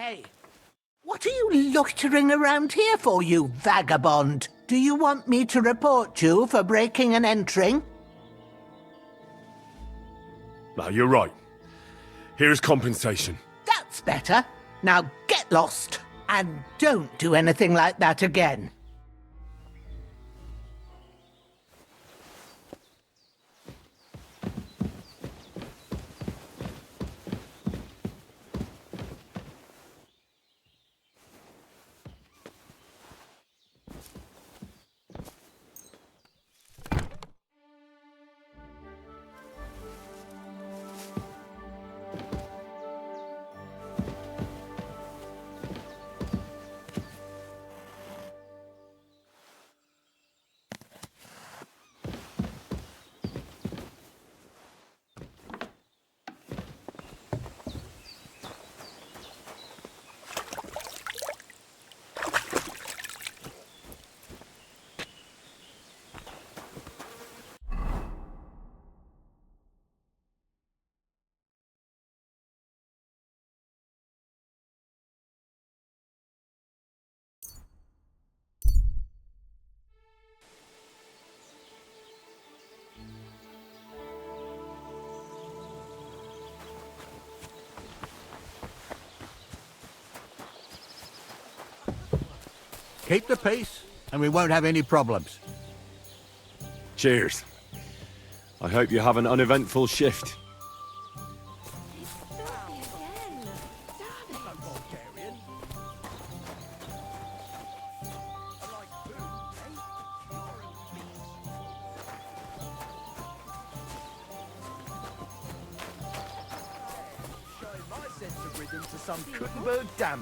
Hey, what are you loitering around here for, you vagabond? Do you want me to report you for breaking and entering? No, you're right. Here's compensation. That's better. Now get lost, and don't do anything like that again. Keep the peace, and we won't have any problems. Cheers. I hope you have an uneventful shift.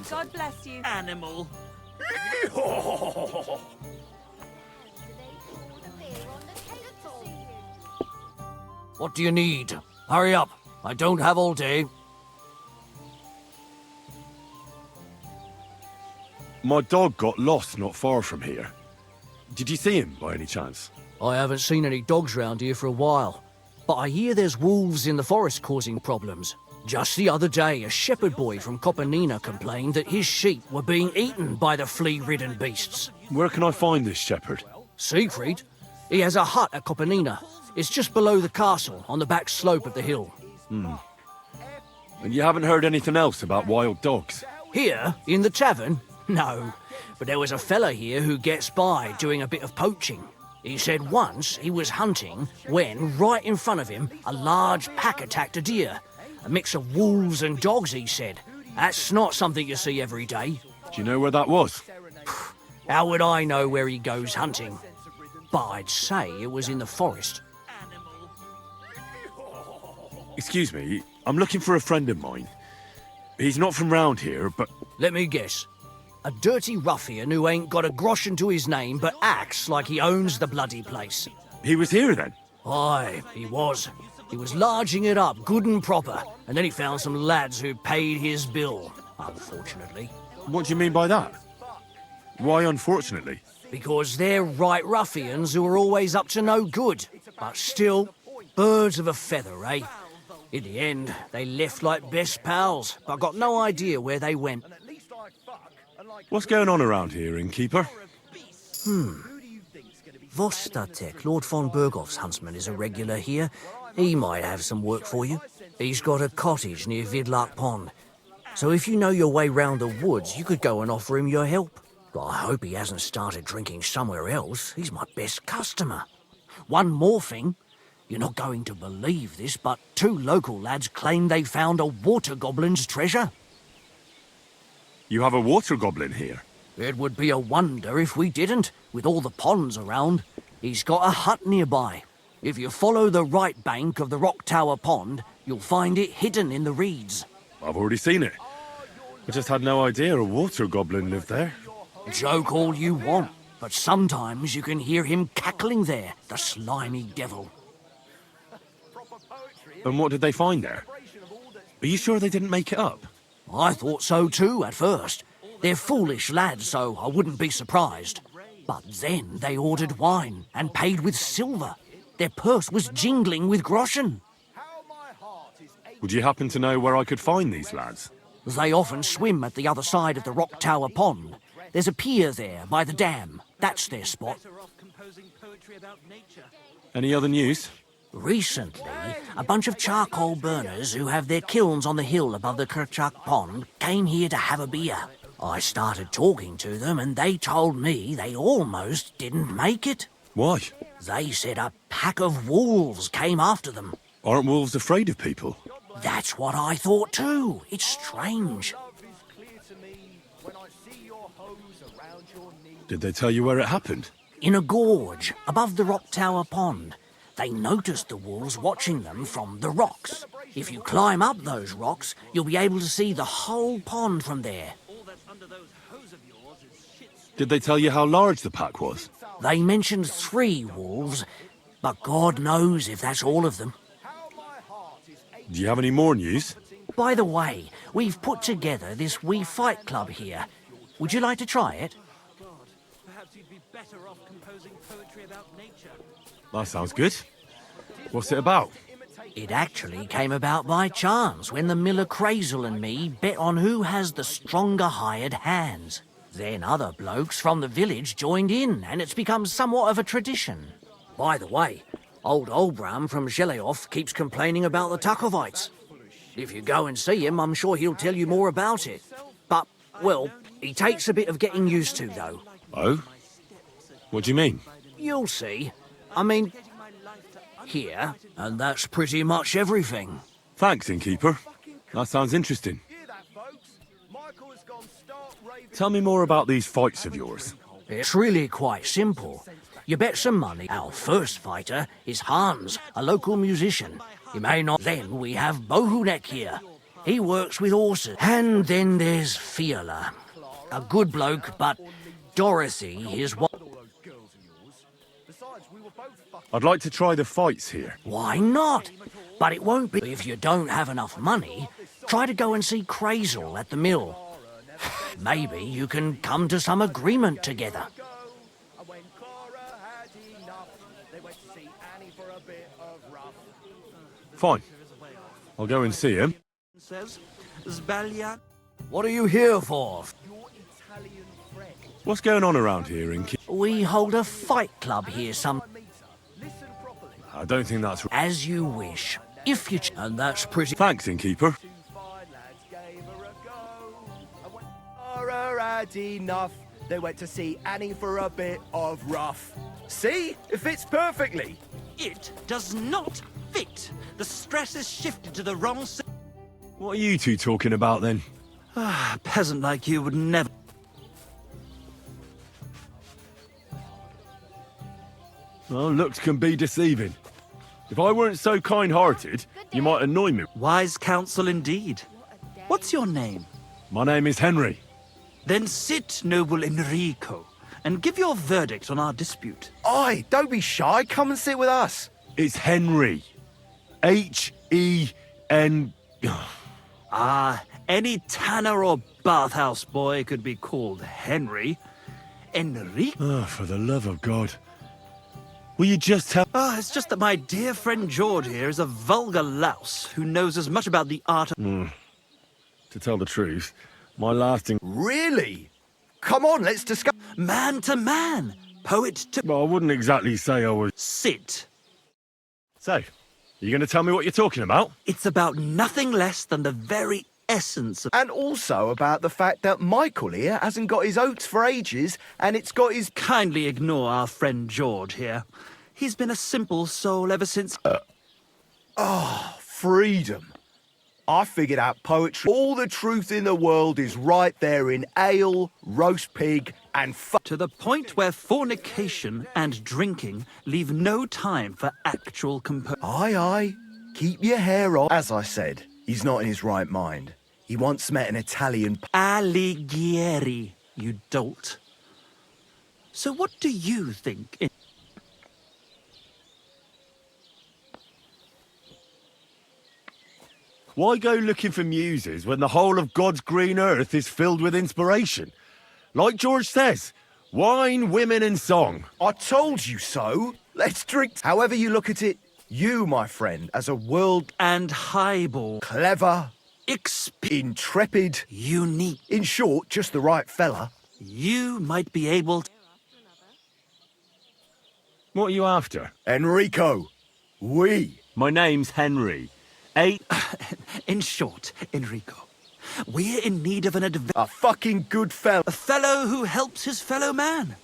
God bless you. Animal. What do you need? Hurry up. I don't have all day. My dog got lost not far from here. Did you see him by any chance? I haven't seen any dogs round here for a while, but I hear there's wolves in the forest causing problems. Just the other day, a shepherd boy from Kopanina complained that his sheep were being eaten by the flea-ridden beasts. Where can I find this shepherd? Siegfried? He has a hut at Kopanina. It's just below the castle, on the back slope of the hill. And you haven't heard anything else about wild dogs? Here, in the tavern? No, but there was a fella here who gets by doing a bit of poaching. He said once he was hunting when, right in front of him, a large pack attacked a deer. A mix of wolves and dogs, he said. That's not something you see every day. Do you know where that was? How would I know where he goes hunting? But I'd say it was in the forest. Excuse me, I'm looking for a friend of mine. He's not from round here, but... Let me guess. A dirty ruffian who ain't got a groschen to his name but acts like he owns the bloody place. He was here then? Aye, he was. He was larging it up good and proper, and then he found some lads who paid his bill, unfortunately. What do you mean by that? Why unfortunately? Because they're right ruffians who are always up to no good. But still, birds of a feather, eh? In the end, they left like best pals, but got no idea where they went. What's going on around here, innkeeper? Vostatek, Lord von Berghoff's huntsman, is a regular here. He might have some work for you. He's got a cottage near Vidlark Pond. So if you know your way round the woods, you could go and offer him your help. But I hope he hasn't started drinking somewhere else. He's my best customer. One more thing. You're not going to believe this, but 2 local lads claim they found a water goblin's treasure. You have a water goblin here? It would be a wonder if we didn't, with all the ponds around. He's got a hut nearby. If you follow the right bank of the Rock Tower Pond, you'll find it hidden in the reeds. I've already seen it. I just had no idea a water goblin lived there. Joke all you want, but sometimes you can hear him cackling there, the slimy devil. And what did they find there? Are you sure they didn't make it up? I thought so too at first. They're foolish lads, so I wouldn't be surprised. But then they ordered wine and paid with silver. Their purse was jingling with groschen. Would you happen to know where I could find these lads? They often swim at the other side of the Rock Tower Pond. There's a pier there by the dam. That's their spot. Any other news? Recently, a bunch of charcoal burners who have their kilns on the hill above the Kerchak Pond came here to have a beer. I started talking to them and they told me they almost didn't make it. Why? They said a pack of wolves came after them. Aren't wolves afraid of people? That's what I thought too. It's strange. Did they tell you where it happened? In a gorge above the Rock Tower Pond. They noticed the wolves watching them from the rocks. If you climb up those rocks, you'll be able to see the whole pond from there. Did they tell you how large the pack was? They mentioned 3 wolves, but God knows if that's all of them. Do you have any more news? By the way, we've put together this wee fight club here. Would you like to try it? That sounds good. What's it about? It actually came about by chance when the miller Crazel and me bet on who has the stronger hired hands. Then other blokes from the village joined in, and it's become somewhat of a tradition. By the way, old Olbram from Sheleoff keeps complaining about the Tuckovites. If you go and see him, I'm sure he'll tell you more about it. But, well, he takes a bit of getting used to, though. Oh? What do you mean? You'll see. I mean, here, and that's pretty much everything. Thanks, innkeeper. That sounds interesting. Tell me more about these fights of yours. It's really quite simple. You bet some money. Our first fighter is Hans, a local musician. He may not. Then we have Bohunek here. He works with horses. And then there's Fiala, a good bloke, but Dorothy, his wife. I'd like to try the fights here. Why not? But it won't be. If you don't have enough money, try to go and see Crazel at the mill. Maybe you can come to some agreement together. Fine. I'll go and see him. What are you here for? What's going on around here, innkeeper? We hold a fight club here I don't think that's... as you wish. If you... and that's pretty... Thanks, innkeeper. Had enough. They went to see Annie for a bit of rough. See? It fits perfectly. It does not fit. The stress is shifted to the wrong side. What are you two talking about, then? A peasant like you would never... Well, looks can be deceiving. If I weren't so kind-hearted, you might annoy me. Wise counsel indeed. What's your name? My name is Henry. Then sit, noble Enrico, and give your verdict on our dispute. Oi, don't be shy. Come and sit with us. It's Henry. H-E-N... Ah, any tanner or bathhouse boy could be called Henry. Enrico? Oh, for the love of God. Will you just tell... Ah, it's just that my dear friend George here is a vulgar louse who knows as much about the art of... To tell the truth, my lasting... Really? Come on, let's discuss. Man to man, poet to... Well, I wouldn't exactly say I was... Sit. So, you going to tell me what you're talking about? It's about nothing less than the very essence of... And also about the fact that Michael here hasn't got his oats for ages, and it's got his... Kindly ignore our friend George here. He's been a simple soul ever since... freedom. I figured out poetry. All the truth in the world is right there in ale, roast pig, and to the point where fornication and drinking leave no time for actual Aye, aye. Keep your hair on. As I said, he's not in his right mind. He once met an Italian... Alighieri, you dolt. So what do you think... Why go looking for muses when the whole of God's green earth is filled with inspiration? Like George says, wine, women and song. I told you so. Let's drink. However you look at it, you, my friend, as a world... And highball. Clever, Intrepid. unique. In short, just the right fella. You might be able to... What are you after? Enrico. We. My name's Henry. In short, Enrico, we're in need of an A fucking good fella. a fellow who helps his fellow man.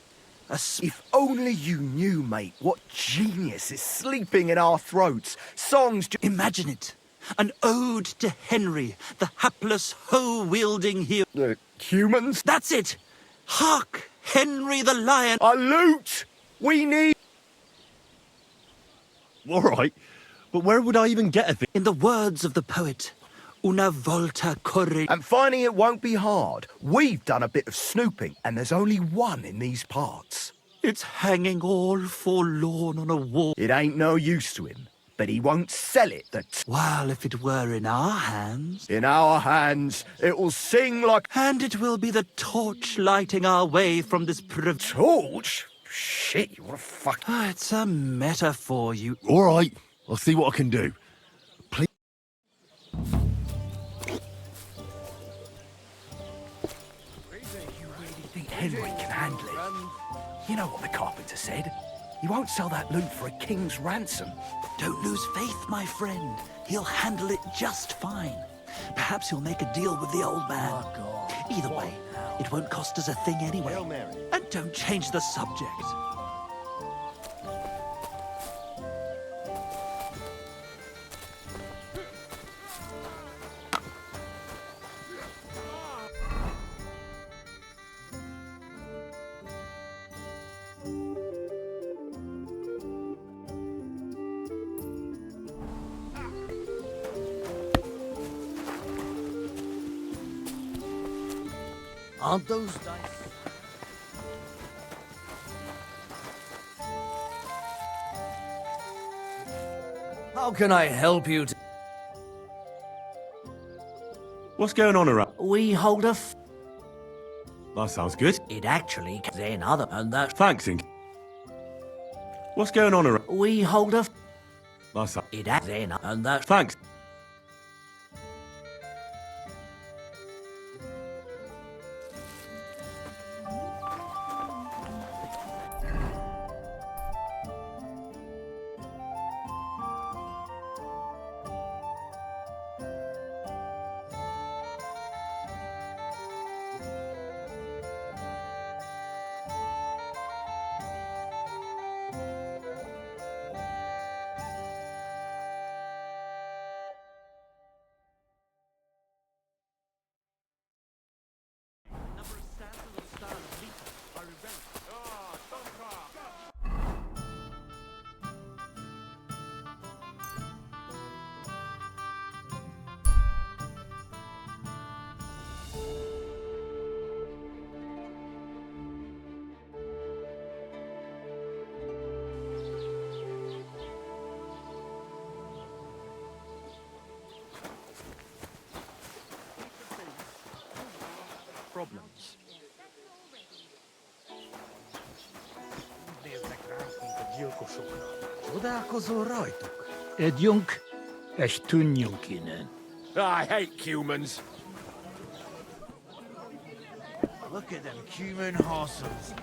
If only you knew, mate, what genius is sleeping in our throats. Songs Imagine it. An ode to Henry, the hapless hoe-wielding hero. humans. That's it! Hark! Henry the Lion! A loot! We need... All right, but where would I even get a thing? In the words of the poet, una volta corre... And finding it won't be hard. We've done a bit of snooping, and there's only one in these parts. It's hanging all forlorn on a wall. It ain't no use to him, but he won't sell it. While if it were in our hands... In our hands, it will sing like... And it will be the torch lighting our way from this Torch? Shit, what a fuck... It's a metaphor, you... All right, I'll see what I can do. Please. You really think Henry can handle it? You know what the carpenter said. He won't sell that loot for a king's ransom. Don't lose faith, my friend. He'll handle it just fine. Perhaps he'll make a deal with the old man. Either way, it won't cost us a thing anyway. And don't change the subject. Aren't those dice? How can I help you? What's going on around? We hold a That sounds good. It actually then other and that Thanks, Ink. What's going on around? we hold a That sounds... it then and that Thanks. Problems. Edjunk, es tunjunkinen. I hate humans. Look at them human horses.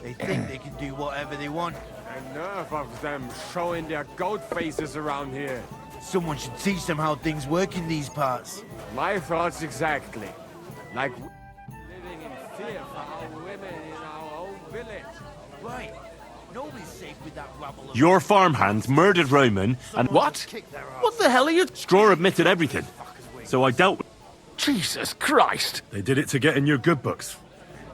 They think they can do whatever they want. The nerve of them showing their goat faces around here. Someone should teach them how things work in these parts. My thoughts exactly. Like living in fear for our women in our own village. Right. Nobody's safe with that rabble. Your farmhands murdered Roman and... What? What the hell are you... Straw admitted everything. So I dealt with... Jesus Christ! They did it to get in your good books.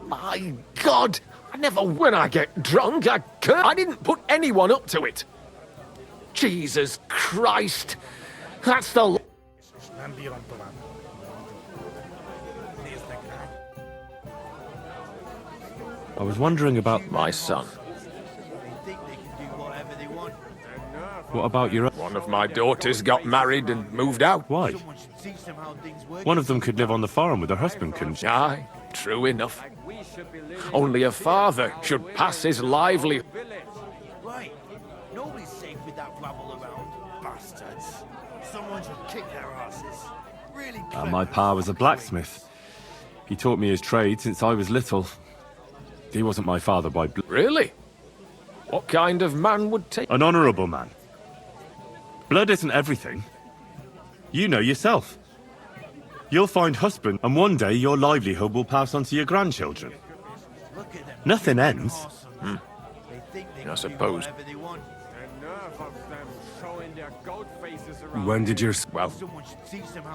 My God! I never, when I get drunk, I didn't put anyone up to it. Jesus Christ! That's the... I was wondering about... My son. They think they can do whatever they want. What about your... One of my daughters got married and moved out. Why? Someone should teach them how things work. One of them could live on the farm with her husband, couldn't she? Aye, true enough. Only a father should pass his livelihood. Right. Nobody's safe with that rabble around. Bastards. Someone should kick their asses. Really My pa was a blacksmith. He taught me his trade since I was little. He wasn't my father by blood. Really? What kind of man would take... An honourable man. Blood isn't everything. You know yourself. You'll find husband, and one day your livelihood will pass on to your grandchildren. Nothing ends. I suppose. When did your... Well,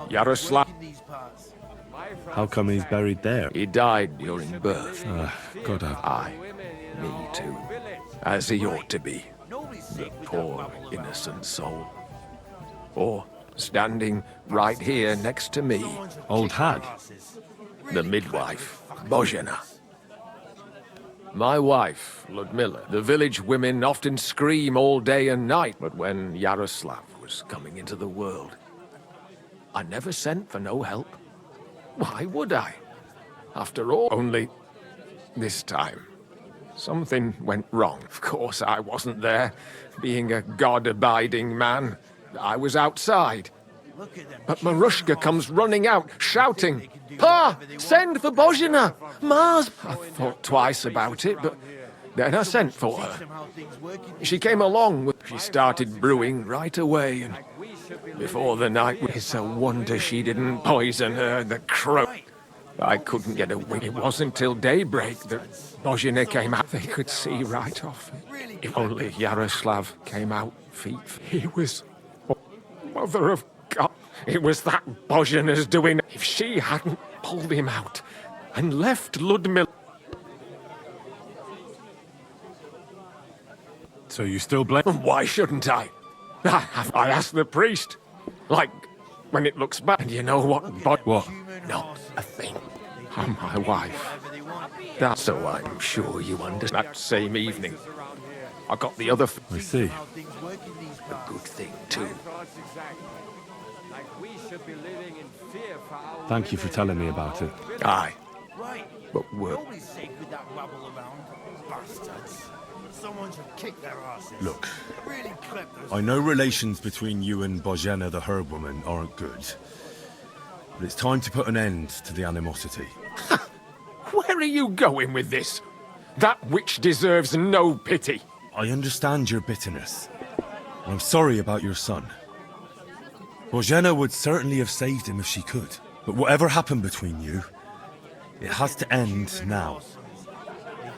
Yaroslav, How come he's buried there? he died during birth. God have... Aye, me too. As he ought to be. The poor, innocent soul. Or, standing right here next to me, Old hag. the midwife, Bozhena. My wife, Ludmilla. The village women often scream all day and night, but when Yaroslav was coming into the world, I never sent for no help. Why would I? After all, only this time, something went wrong. Of course, I wasn't there. Being a God-abiding man, I was outside. But Marushka comes running out, shouting, "Pa! Send for Bozhena! Mars!" I thought twice about it, but then I sent for her. She came along. She started brewing right away, and before the night, it's a wonder she didn't poison her, the crow. I couldn't get away. It wasn't till daybreak that Bozhena came out. They could see right off. If only Yaroslav came out feet. He was... Oh, Mother of God, it was that Bozhena's doing. If she hadn't pulled him out and left Ludmilla... So you still blame... Why shouldn't I? I asked the priest. Like, when it looks bad, and you know what? What? Not a thing. I'm my wife. That's so I'm sure you understand. That same evening, I got the other... I see. A good thing, too. Thank you for telling me about it. Aye. Right. But we're... Nobody's safe with that rabble around. Bastards. Someone should kick their asses. Look, Really clip those. I know relations between you and Bozhena the herb woman aren't good. But it's time to put an end to the animosity. Where are you going with this? That witch deserves no pity. I understand your bitterness. And I'm sorry about your son. Bozhena would certainly have saved him if she could. But whatever happened between you, it has to end now.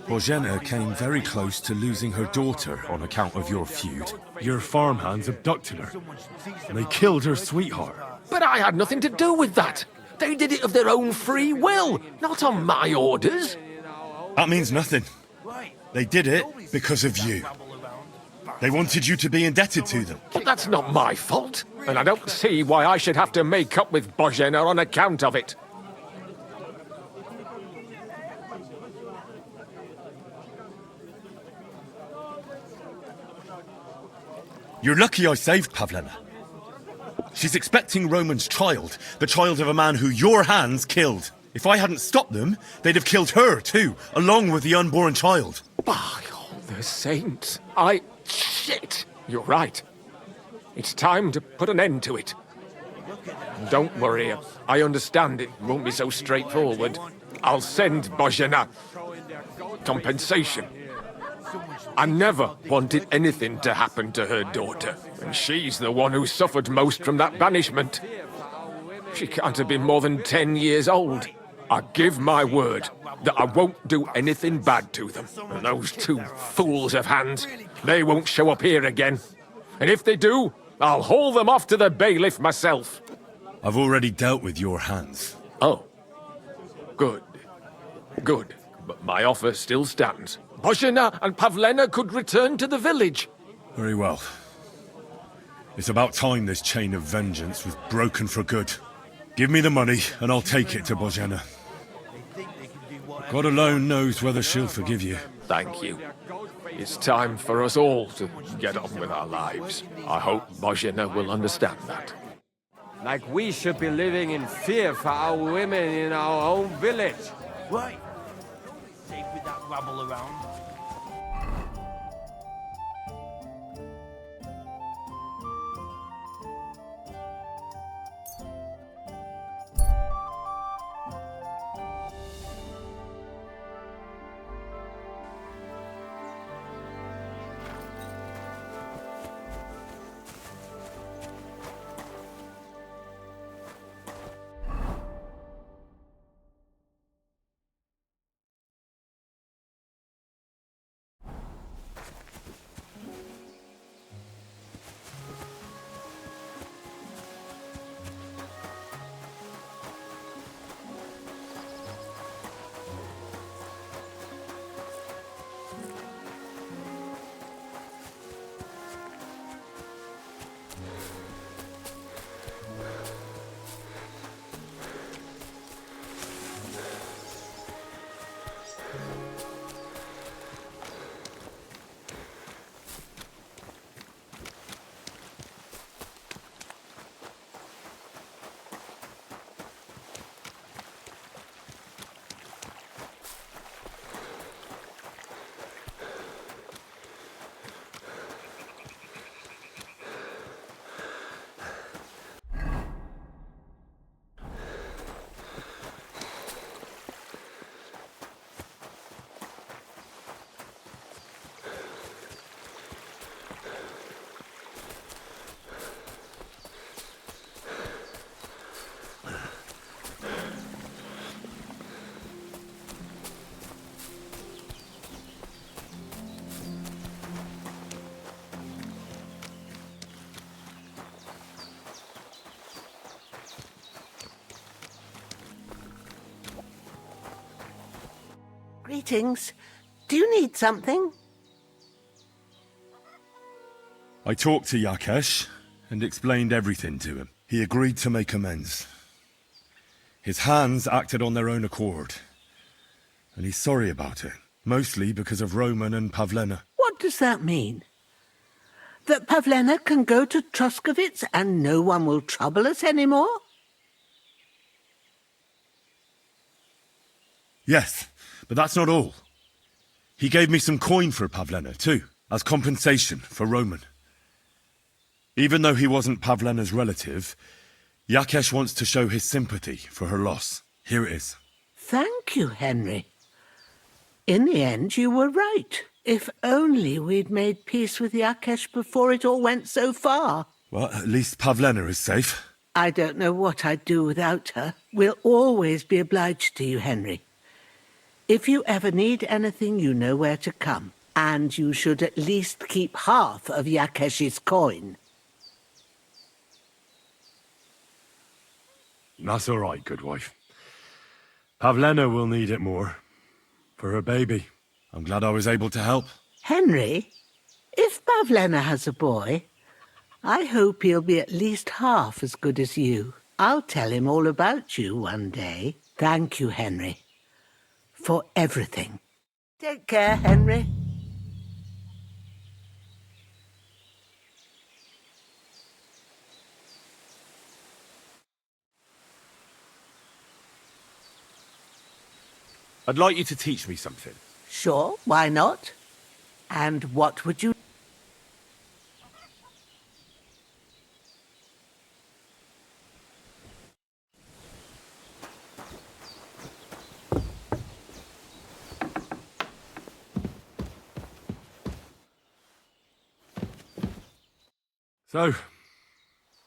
Bozhena came very close to losing her daughter on account of your feud. Your farmhands abducted her, and they killed her sweetheart. But I had nothing to do with that. They did it of their own free will, not on my orders. That means nothing. They did it because of you. They wanted you to be indebted to them. But that's not my fault, and I don't see why I should have to make up with Bozhena on account of it. You're lucky I saved Pavlena. She's expecting Roman's child, the child of a man who your hands killed. If I hadn't stopped them, they'd have killed her too, along with the unborn child. By all the saints, Shit! You're right. It's time to put an end to it. Don't worry, I understand it won't be so straightforward. I'll send Bozhena compensation. I never wanted anything to happen to her daughter, and she's the one who suffered most from that banishment. She can't have been more than 10 years old. I give my word that I won't do anything bad to them. And those two fools of hands, they won't show up here again. And if they do, I'll haul them off to the bailiff myself. I've already dealt with your hands. Oh. Good. Good. But my offer still stands. Bozhena and Pavlena could return to the village. Very well. It's about time this chain of vengeance was broken for good. Give me the money, and I'll take it to Bozhena. God alone knows whether she'll forgive you. Thank you. It's time for us all to get on with our lives. I hope Bozhena will understand that. Like we should be living in fear for our women in our own village. Right. Safe with that rabble around. Greetings. Do you need something? I talked to Yakesh and explained everything to him. He agreed to make amends. His hands acted on their own accord. And he's sorry about it, mostly because of Roman and Pavlena. What does that mean? That Pavlena can go to Troskovitz and no one will trouble us anymore? Yes, but that's not all. He gave me some coin for Pavlena, too, as compensation for Roman. Even though he wasn't Pavlena's relative, Yakesh wants to show his sympathy for her loss. Here it is. Thank you, Henry. In the end, you were right. If only we'd made peace with Yakesh before it all went so far. Well, at least Pavlena is safe. I don't know what I'd do without her. We'll always be obliged to you, Henry. If you ever need anything, you know where to come. And you should at least keep half of Yakesh's coin. That's all right, good wife. Pavlena will need it more. For her baby. I'm glad I was able to help. Henry, if Pavlena has a boy, I hope he'll be at least half as good as you. I'll tell him all about you one day. Thank you, Henry, for everything. Take care, Henry. I'd like you to teach me something. Sure, why not? And what would you... So,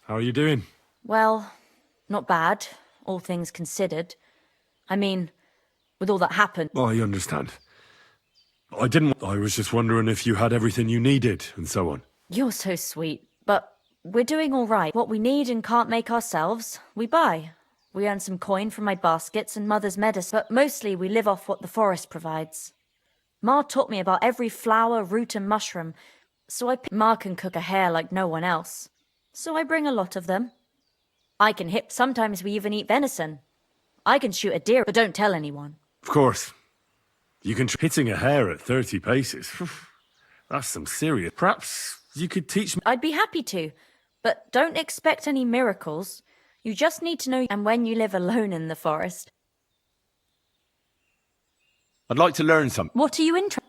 how are you doing? Well, not bad, all things considered. I mean, with all that happened... I understand. I was just wondering if you had everything you needed, and so on. You're so sweet, but we're doing all right. What we need and can't make ourselves, we buy. We earn some coin from my baskets and Mother's medicine, but mostly we live off what the forest provides. Ma taught me about every flower, root and mushroom, so Ma can cook a hare like no one else. So I bring a lot of them. I can hip, sometimes we even eat venison. I can shoot a deer, but don't tell anyone. Of course. You can hitting a hare at 30 paces. That's some serious... Perhaps you could teach me... I'd be happy to, but don't expect any miracles. You just need to know and when you live alone in the forest. I'd like to learn something. What are you interested in?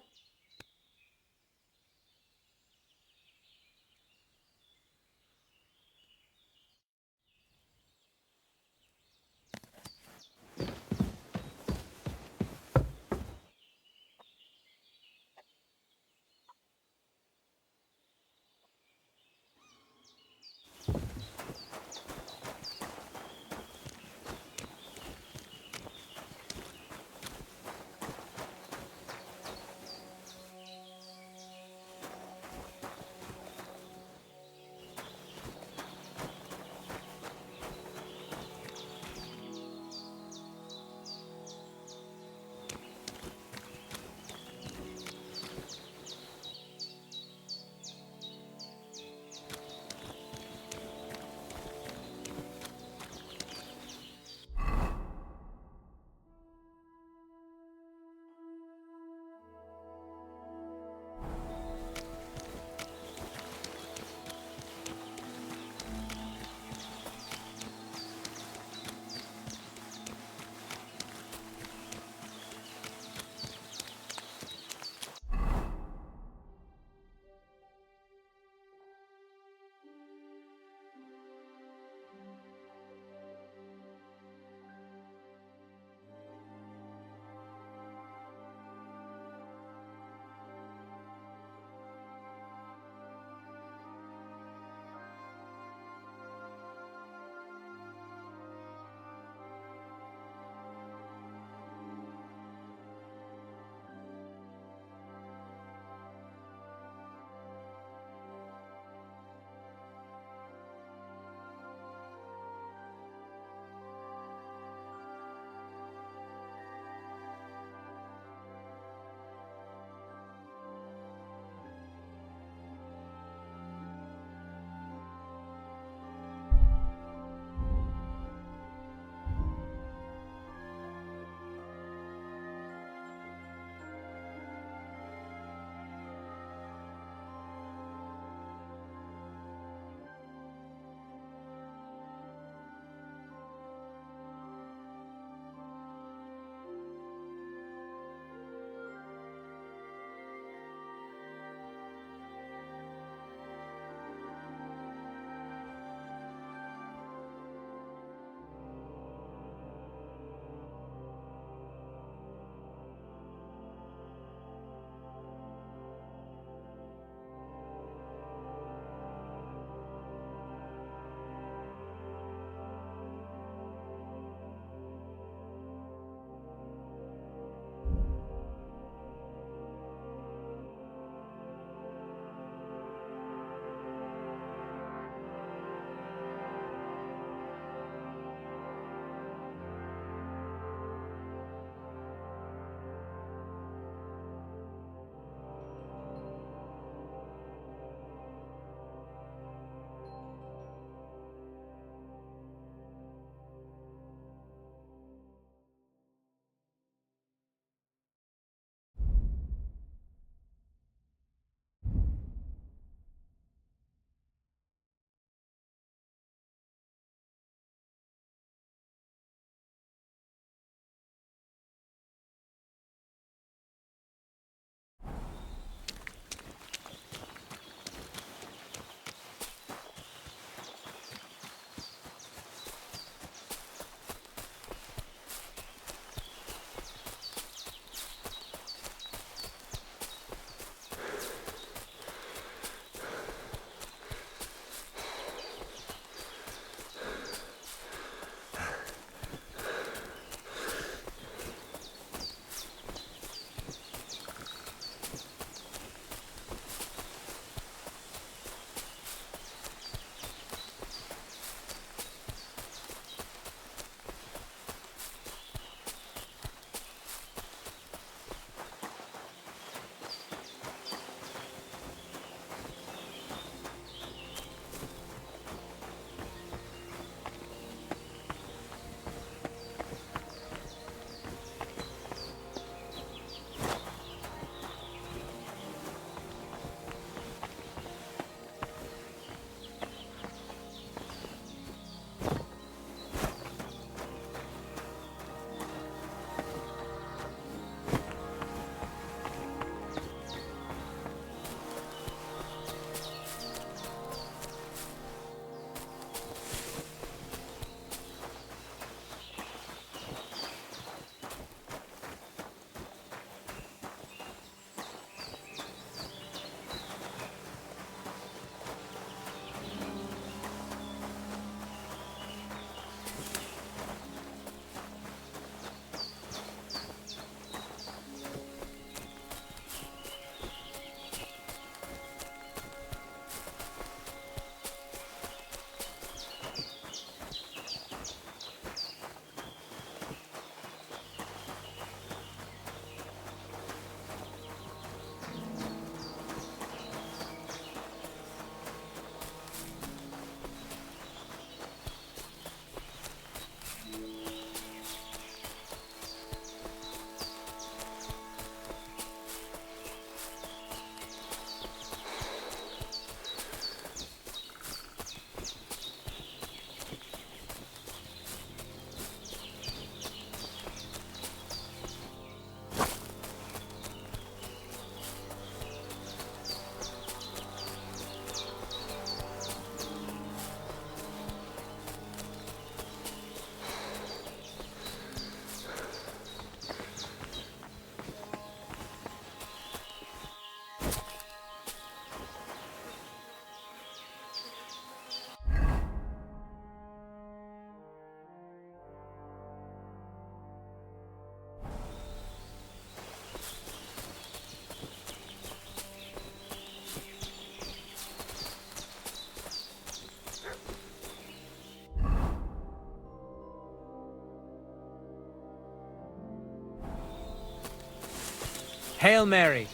Hail Mary.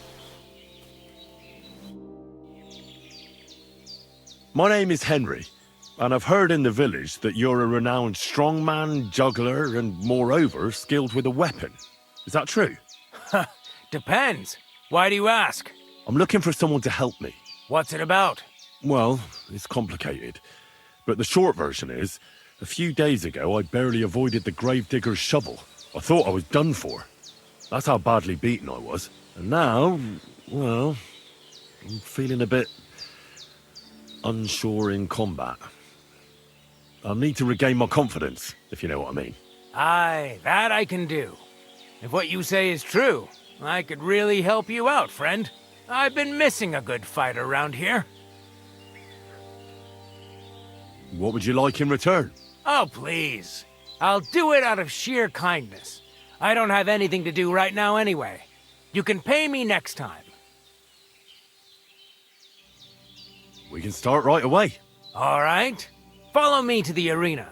My name is Henry, and I've heard in the village that you're a renowned strongman, juggler, and moreover, skilled with a weapon. Is that true? Depends. Why do you ask? I'm looking for someone to help me. What's it about? Well, it's complicated. But the short version is, a few days ago I barely avoided the gravedigger's shovel. I thought I was done for. That's how badly beaten I was. And now, well, I'm feeling a bit unsure in combat. I'll need to regain my confidence, if you know what I mean. Aye, that I can do. If what you say is true, I could really help you out, friend. I've been missing a good fighter around here. What would you like in return? Oh, please. I'll do it out of sheer kindness. I don't have anything to do right now anyway. You can pay me next time. We can start right away. All right. Follow me to the arena.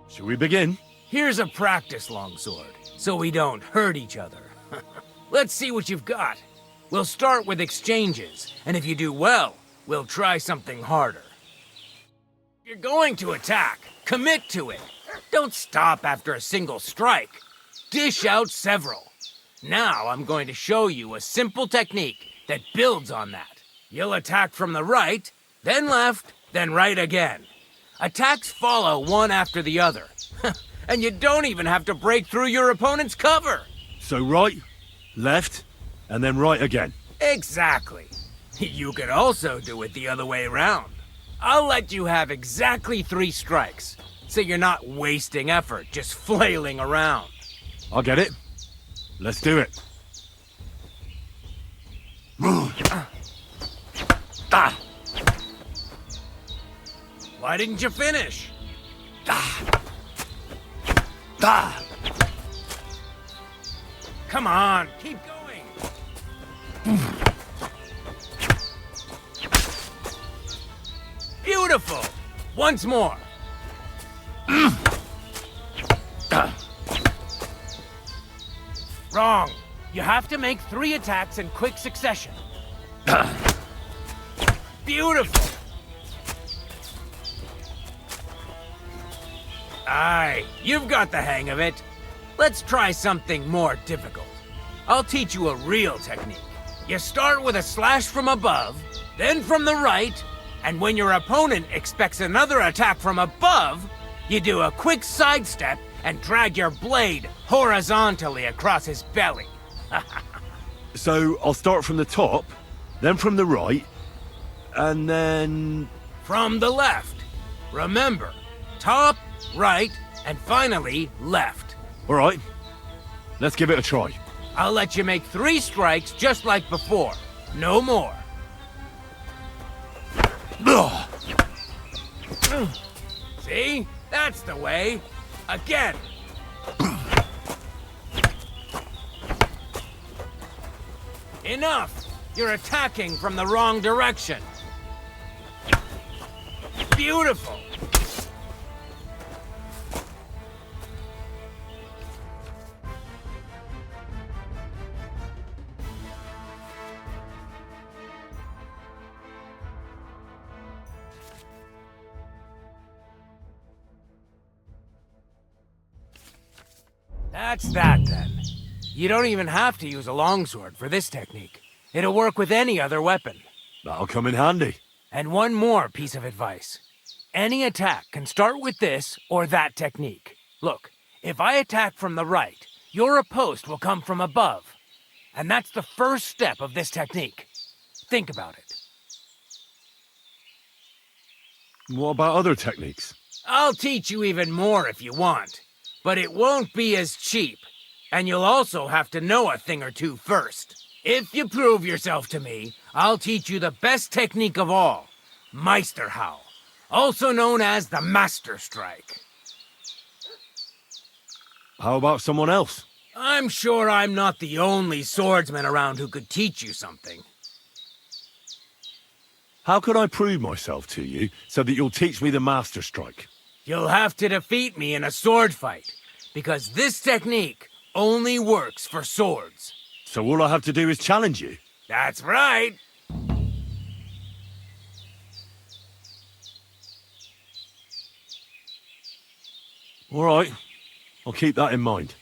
Shall we begin? Here's a practice longsword, so we don't hurt each other. Let's see what you've got. We'll start with exchanges, and if you do well, we'll try something harder. If you're going to attack, commit to it. Don't stop after a single strike. Dish out several. Now I'm going to show you a simple technique that builds on that. You'll attack from the right, then left, then right again. Attacks follow one after the other. And you don't even have to break through your opponent's cover. So right, left, and then right again. Exactly. You could also do it the other way around. I'll let you have exactly 3 strikes, so you're not wasting effort just flailing around. I get it. Let's do it. Why didn't you finish? Come on, keep going. Beautiful. Once more. Wrong. You have to make 3 attacks in quick succession. Beautiful. Aye, you've got the hang of it. Let's try something more difficult. I'll teach you a real technique. You start with a slash from above, then from the right, and when your opponent expects another attack from above, you do a quick sidestep and drag your blade horizontally across his belly. So I'll start from the top, then from the right, and then... From the left. Remember, top, right, and finally, left. All right, let's give it a try. I'll let you make 3 strikes just like before. No more. See? That's the way. Again. Enough! You're attacking from the wrong direction. Beautiful! That's that, then. You don't even have to use a longsword for this technique. It'll work with any other weapon. That'll come in handy. And one more piece of advice. Any attack can start with this or that technique. Look, if I attack from the right, your riposte will come from above. And that's the first step of this technique. Think about it. What about other techniques? I'll teach you even more if you want. But it won't be as cheap. And you'll also have to know a thing or two first. If you prove yourself to me, I'll teach you the best technique of all. Meister Howl. Also known as the Master Strike. How about someone else? I'm sure I'm not the only swordsman around who could teach you something. How can I prove myself to you so that you'll teach me the master strike? You'll have to defeat me in a sword fight, because this technique only works for swords. So all I have to do is challenge you? That's right. All right. I'll keep that in mind.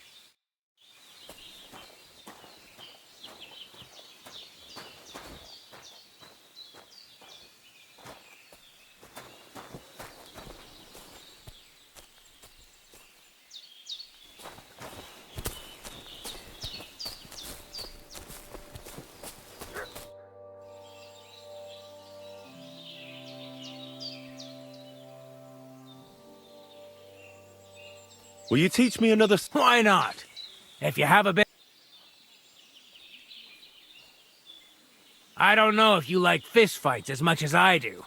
Will you teach me another... Why not? If you have a bit... I don't know if you like fist fights as much as I do.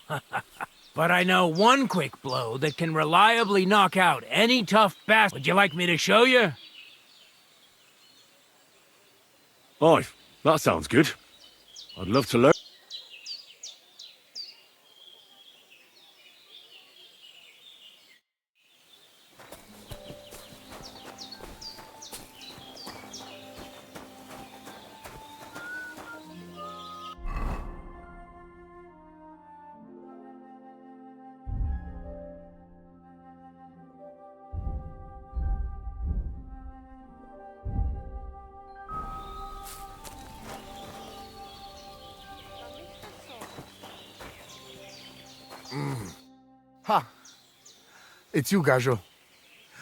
But I know one quick blow that can reliably knock out any tough bastard. Would you like me to show you? Oh, that sounds good. I'd love to learn. Ha! It's you, Gajo.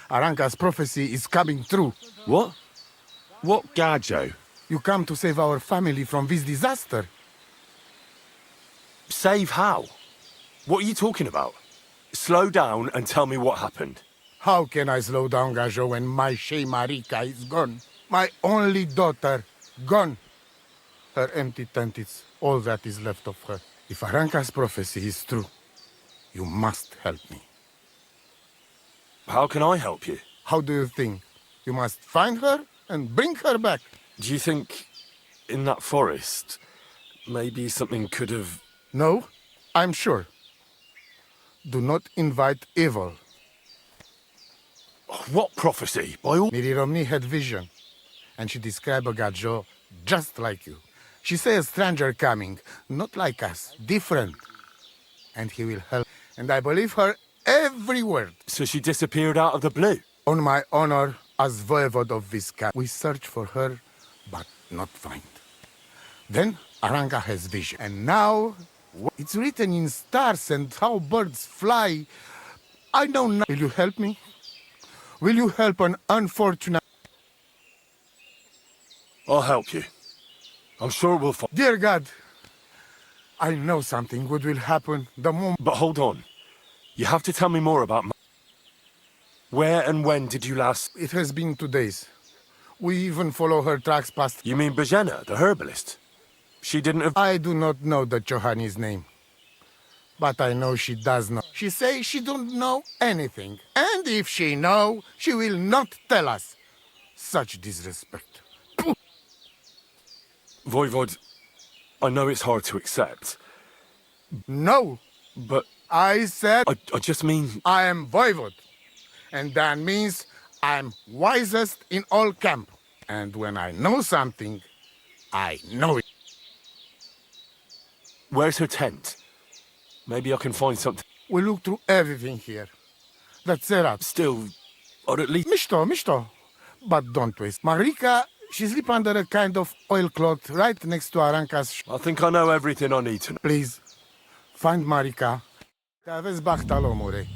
Aranka's prophecy is coming true. What? What Gajo? You come to save our family from this disaster. Save how? What are you talking about? Slow down and tell me what happened. How can I slow down, Gajo, when my Shea Marika is gone? My only daughter, gone. Her empty tent is all that is left of her. If Aranka's prophecy is true, you must help me. How can I help you? How do you think? You must find her and bring her back. Do you think in that forest, maybe something could have... No, I'm sure. Do not invite evil. What prophecy? By all... Miri Romney had vision, and she described a Gajo just like you. She said a stranger coming, not like us, different. And he will help. And I believe her every word. So she disappeared out of the blue? On my honor as voivode of Visca, we search for her, but not find. Then Aranka has vision. And now, it's written in stars and how birds fly. I don't know. Will you help me? Will you help an unfortunate... I'll help you. I'm sure we'll find... Dear God, I know something good will happen the moment... But hold on. You have to tell me more about... Where and when did you last... It has been 2 days. We even follow her tracks past... You mean Bojana, the herbalist? She didn't have... I do not know the Johani's name. But I know she does know. She says she don't know anything. And if she know, she will not tell us. Such disrespect. Voivod, I know it's hard to accept. No. But... I said... I just mean... I am Voivod. And that means I'm wisest in all camp. And when I know something, I know it. Where's her tent? Maybe I can find something. We look through everything here. That's it. Still, or at least... Mishto. But don't waste. Marika, she sleep under a kind of oilcloth right next to Aranka's... I think I know everything I need to know. Please, find Marika. Te aveți bachtal, omule.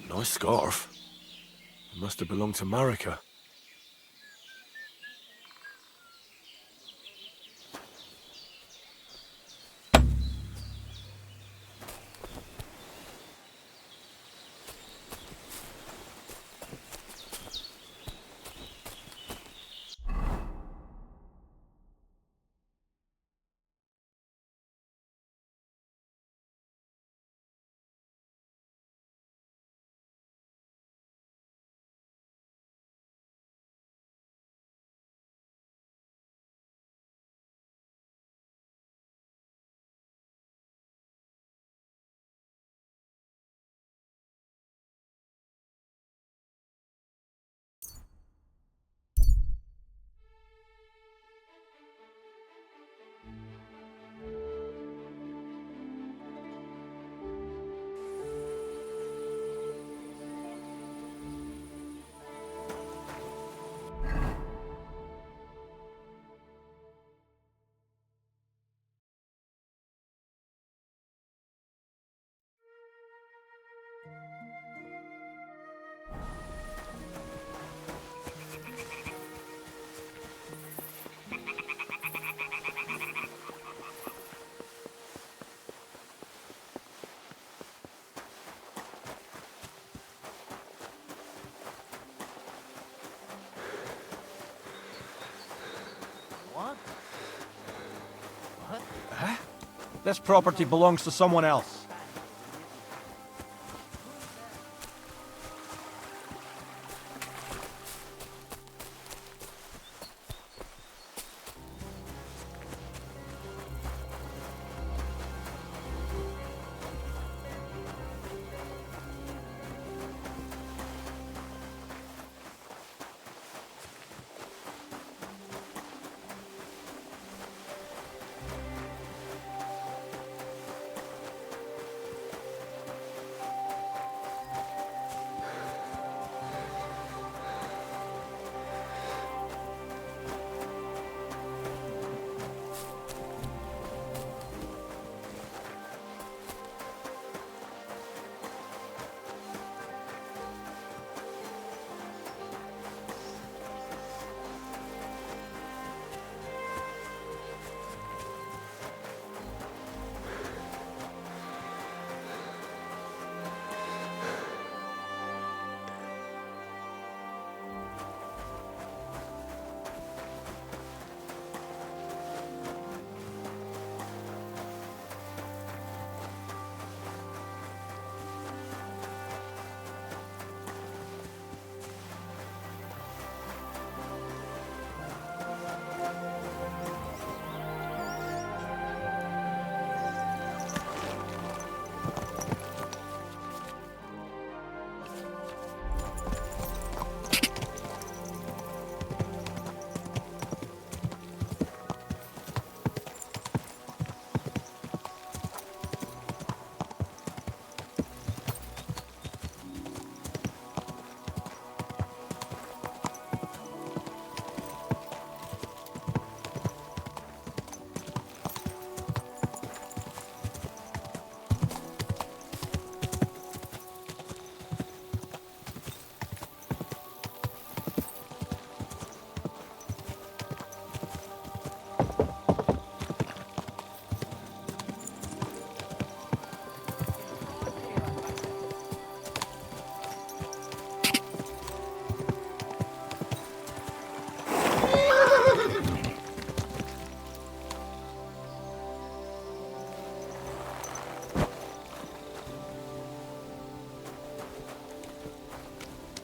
Nice scarf. It must have belonged to Marika. This property belongs to someone else.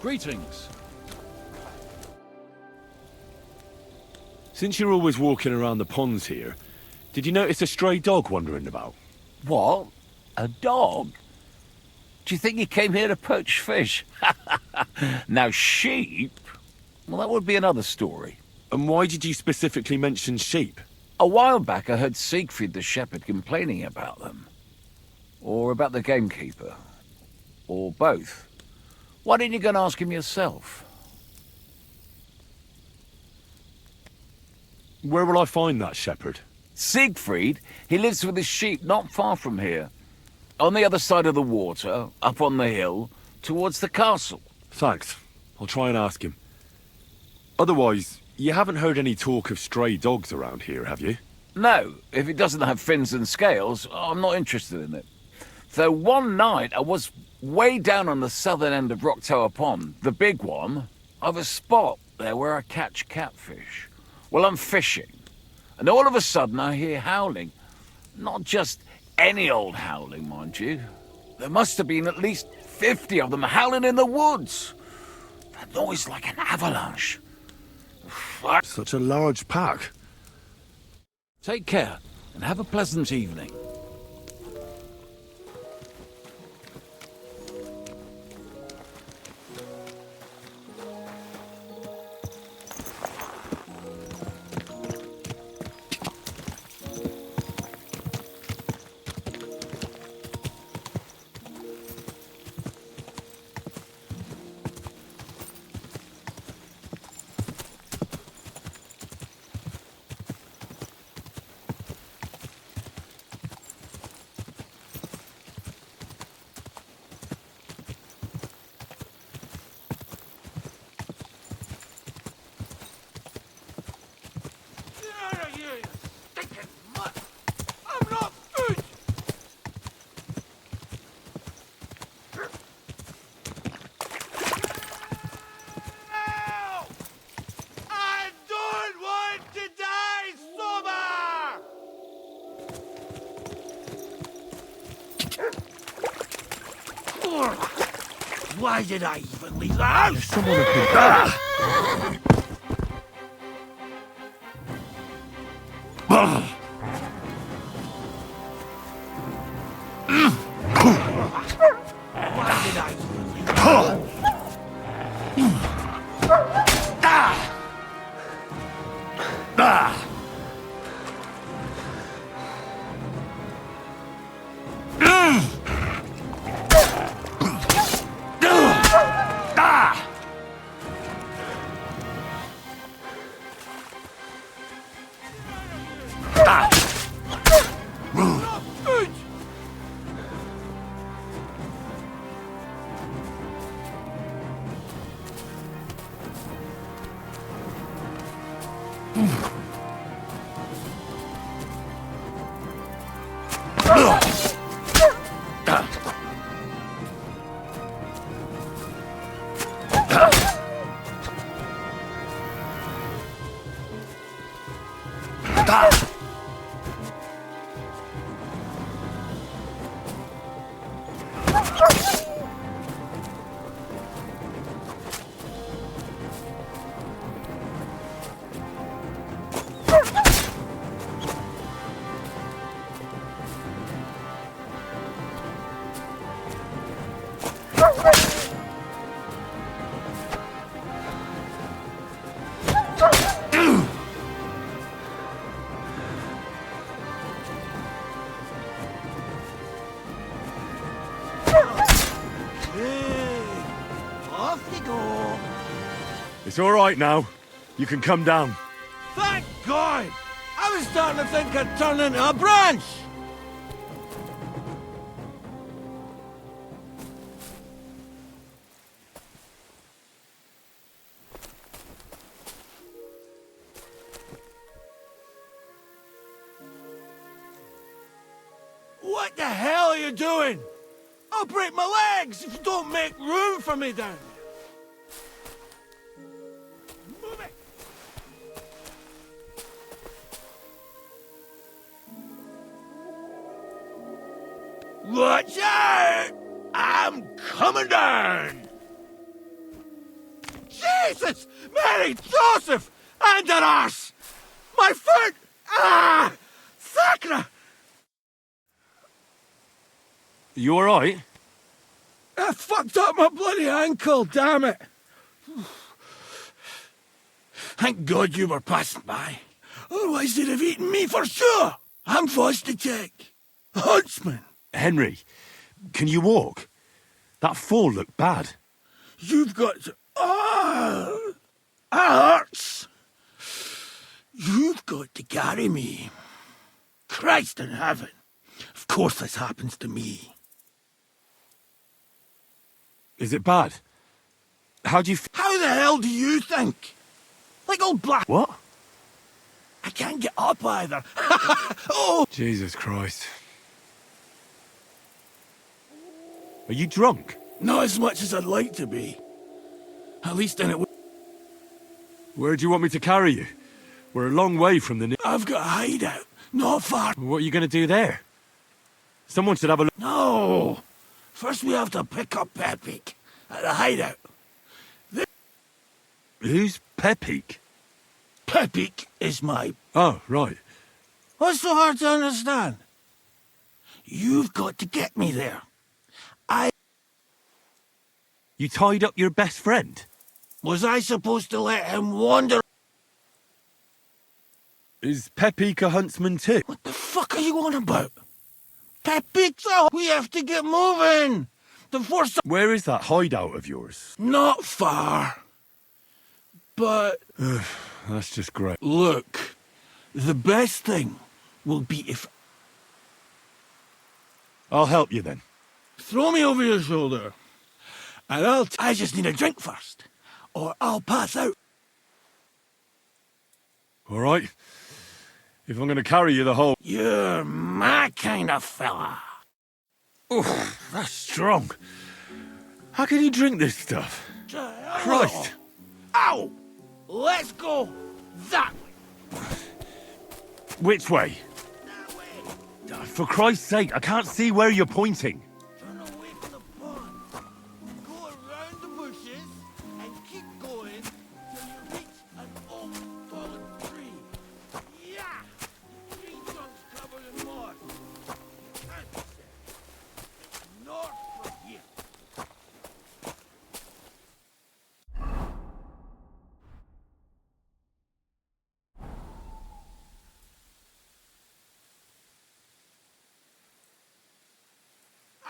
Greetings. Since you're always walking around the ponds here, did you notice a stray dog wandering about? What? A dog? Do you think he came here to poach fish? Now, sheep? Well, that would be another story. And why did you specifically mention sheep? A while back, I heard Siegfried the shepherd complaining about them. Or about the gamekeeper. Or both. Why didn't you go and ask him yourself? Where will I find that shepherd? Siegfried? He lives with his sheep not far from here. On the other side of the water, up on the hill, towards the castle. Thanks. I'll try and ask him. Otherwise, you haven't heard any talk of stray dogs around here, have you? No. If it doesn't have fins and scales, I'm not interested in it. Though one night I was way down on the southern end of Rock Tower Pond, the big one, I've a spot there where I catch catfish. Well, I'm fishing, and all of a sudden I hear howling. Not just any old howling, mind you. There must have been at least 50 of them howling in the woods. That noise like an avalanche. Such a large pack. Take care, and have a pleasant evening. Why did I even leave the house? Someone had been... Why did I even leave the house? It's all right now. You can come down. Thank God! I was starting to think I'd turn into a branch! What the hell are you doing? I'll break my legs if you don't make room for me down there. Move it! Watch out! I'm coming down! Jesus! Mary Joseph! And an arse! My foot! Ah! Sacra! You all right? I fucked up my bloody ankle, damn it! Thank God you were passing by. Otherwise they'd have eaten me for sure! I'm CHIEFTEC. Huntsman! Henry, can you walk? That fall looked bad. You've got to... Oh! That hurts! You've got to carry me. Christ in heaven. Of course this happens to me. Is it bad? How do you How the hell do you think? Like old Black... What? I can't get up either. Oh! Jesus Christ. Are you drunk? Not as much as I'd like to be. At least then it would... Where do you want me to carry you? We're a long way from the... I've got a hideout. Not far. What are you going to do there? Someone should have a look... No! First we have to pick up Pepik at the hideout. Who's Pepik? Pepik is my... Oh, right. What's so hard to understand? You've got to get me there. You tied up your best friend? Was I supposed to let him wander? Is Pepik a huntsman too? What the fuck are you on about? Pepik's out. We have to get moving. The force... Where is that hideout of yours? Not far. But... That's just great. Look, the best thing will be if... I'll help you then. Throw me over your shoulder. And I just need a drink first. Or I'll pass out. All right. If I'm going to carry you the whole... You're my kind of fella. Oof, that's strong. How can you drink this stuff? Christ. Ow! Let's go that way. Which way? That way. For Christ's sake, I can't see where you're pointing. Turn away from the pond. Go around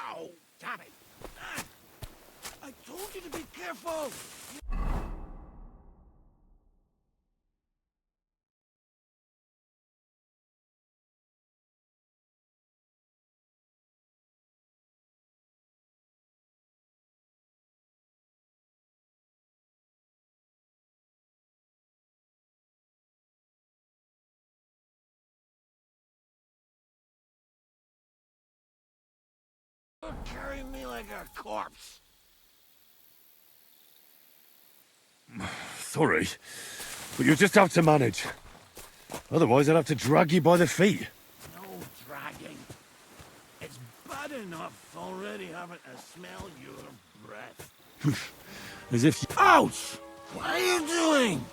Ow! Damn it! I told you to be careful! Don't carry me like a corpse. Sorry, but you'll just have to manage. Otherwise, I'd have to drag you by the feet. No dragging. It's bad enough already having to smell your breath. As if you... Ouch! What are you doing?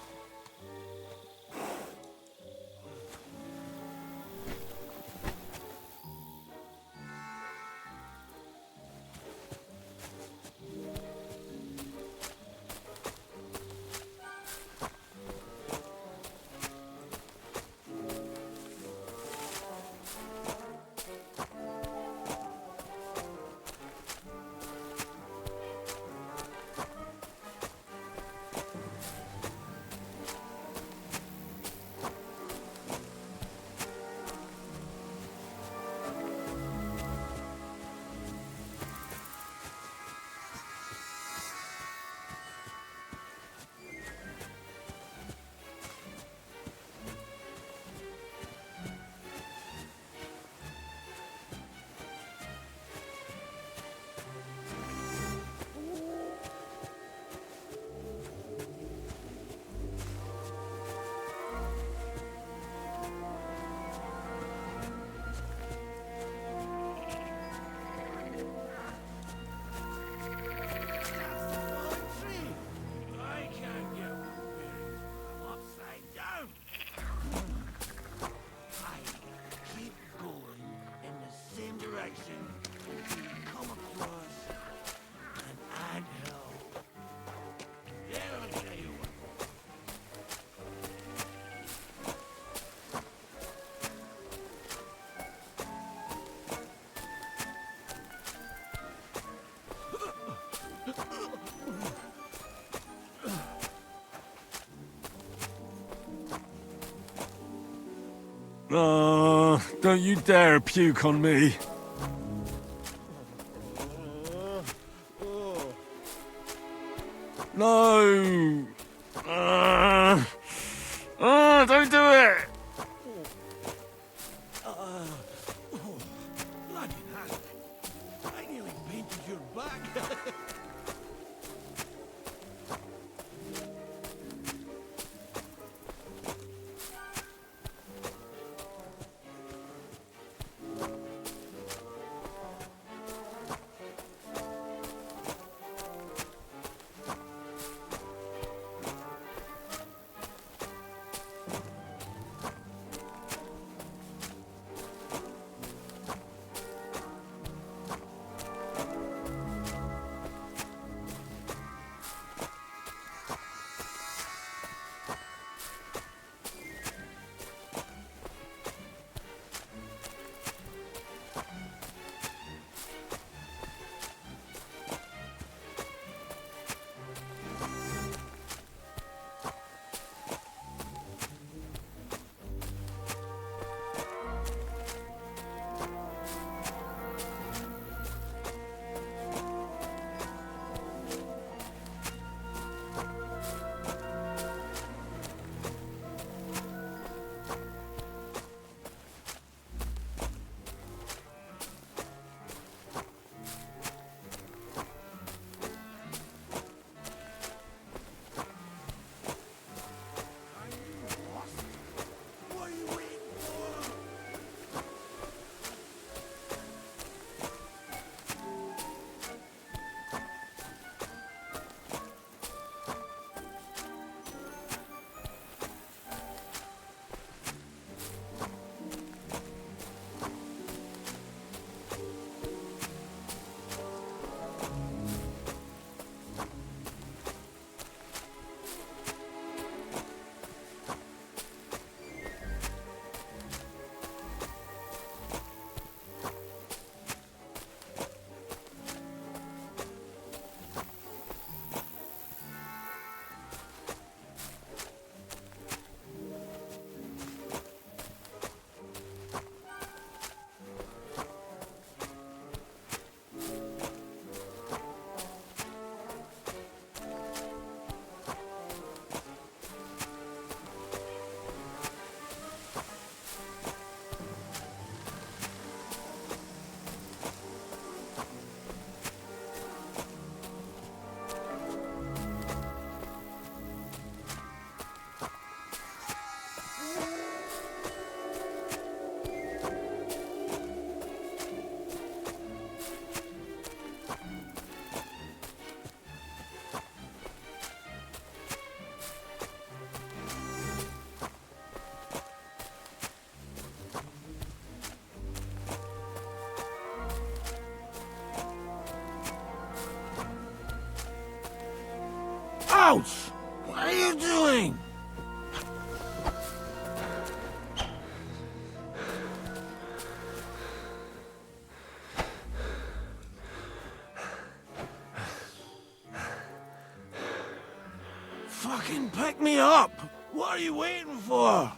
Oh, don't you dare puke on me. No! Don't do it! Bloody nasty. I nearly painted your back. Ouch! What are you doing? Fucking pick me up! What are you waiting for?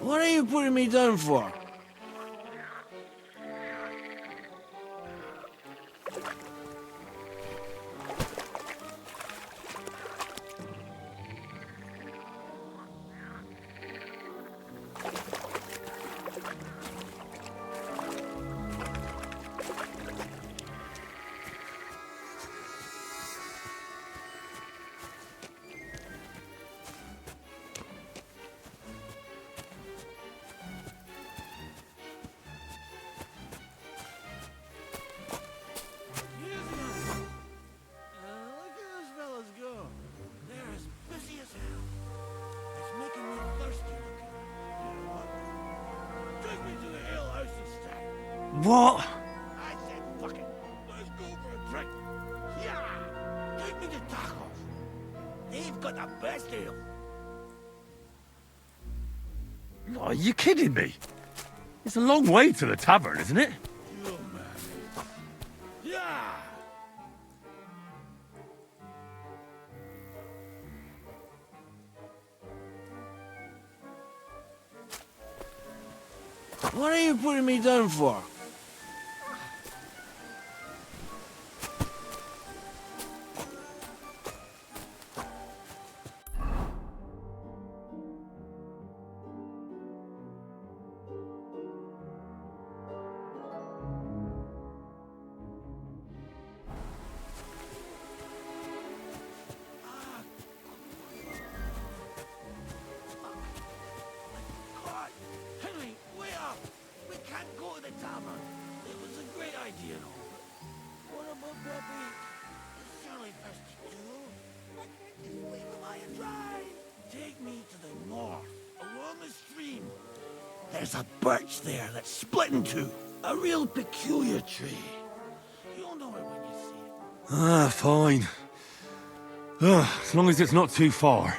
What are you putting me down for? What? I said, fuck it. Let's go for a drink. Yeah. Take me to tacos. They've got the best deal. Are you kidding me? It's a long way to the tavern, isn't it? You man. Yeah. What are you putting me down for? There's a birch there that's split in two. A real peculiar tree. You'll know it when you see it. Ah, fine. As long as it's not too far.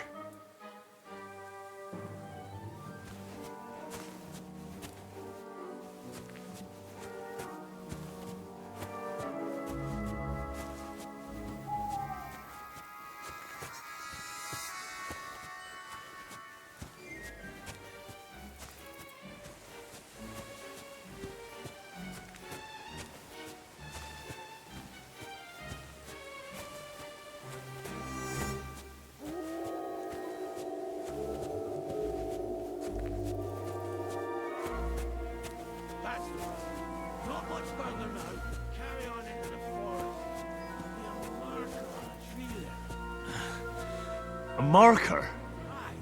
That's the road. Not much further now. Carry on into the forest. There'll be a marker on a tree there. A marker? Aye.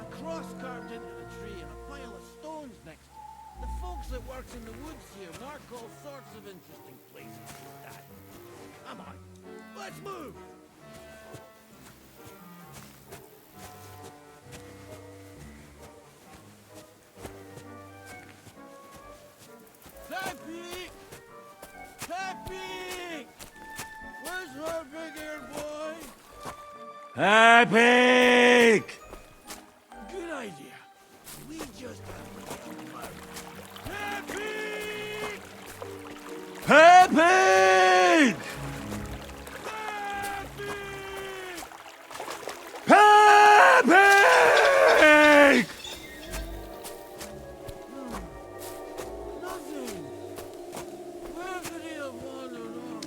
A cross carved into the tree and a pile of stones next to it. The folks that works in the woods here mark all sorts of interesting places like that. Come on, let's move! Tappy! Tappy! Where's our big-eared boy? Epic! Good idea. We just have to get him out. Tappy! Epic! Epic! Nothing. Where could he have wandered off?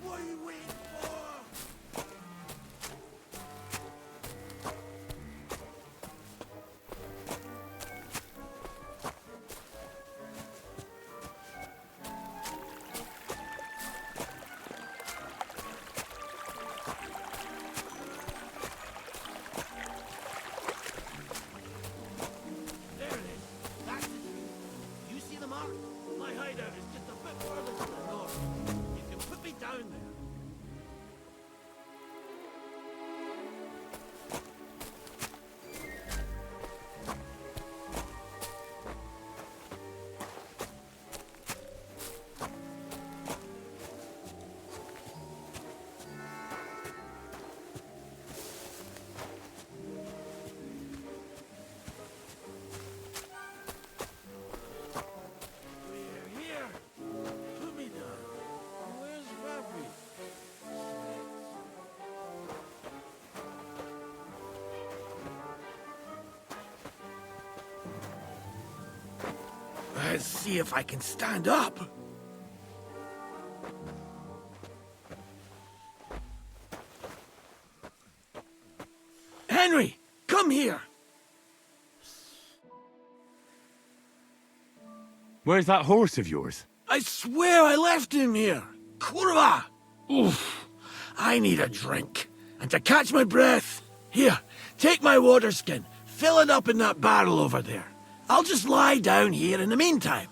What are you waiting for? There it is. That's the tree. You see the mark? My hideout is just a bit further to the north. You can put me down there. We're here. Put me down. Where's Fabi? Let's see if I can stand up. Henry, come here. Where's that horse of yours? I swear I left him here. Kurwa! Oof. I need a drink. And to catch my breath, here, take my water skin. Fill it up in that barrel over there. I'll just lie down here in the meantime.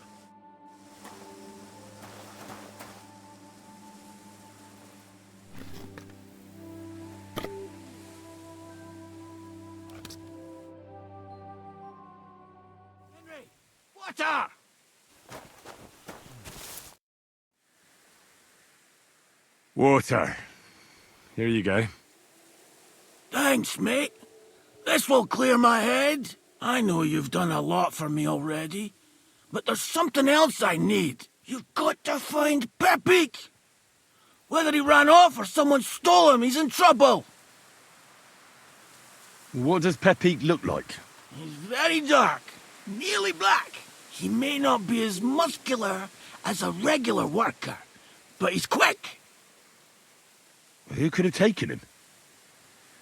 Water! Water. Here you go. Thanks, mate. This will clear my head. I know you've done a lot for me already, but there's something else I need. You've got to find Pepik. Whether he ran off or someone stole him, he's in trouble. What does Pepik look like? He's very dark, nearly black. He may not be as muscular as a regular worker, but he's quick. Who could have taken him?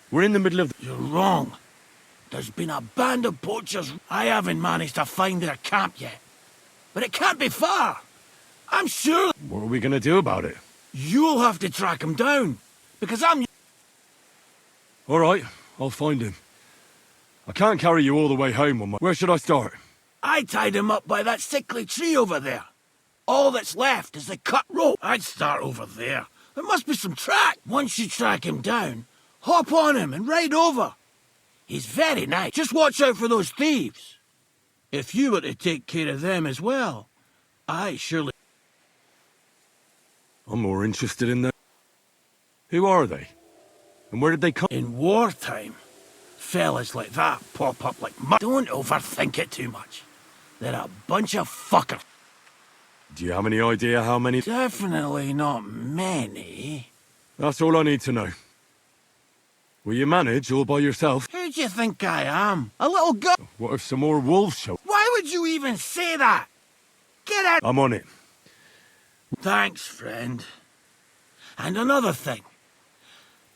We're in the middle of... You're wrong. There's been a band of poachers. I haven't managed to find their camp yet. But it can't be far. I'm sure... What are we going to do about it? You'll have to track him down. Because I'm... All right, I'll find him. I can't carry you all the way home on my... Where should I start? I tied him up by that sickly tree over there. All that's left is the cut rope. I'd start over there. There must be some track. Once you track him down, hop on him and ride over. He's very nice. Just watch out for those thieves. If you were to take care of them as well, I surely... I'm more interested in them. Who are they? And where did they come? In wartime, fellas like that pop up like mud. Don't overthink it too much. They're a bunch of fuckers. Do you have any idea how many? Definitely not many. That's all I need to know. Will you manage all by yourself? Who do you think I am? A little girl? What if some more wolves show? Why would you even say that? Get out! I'm on it. Thanks, friend. And another thing.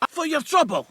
For your trouble.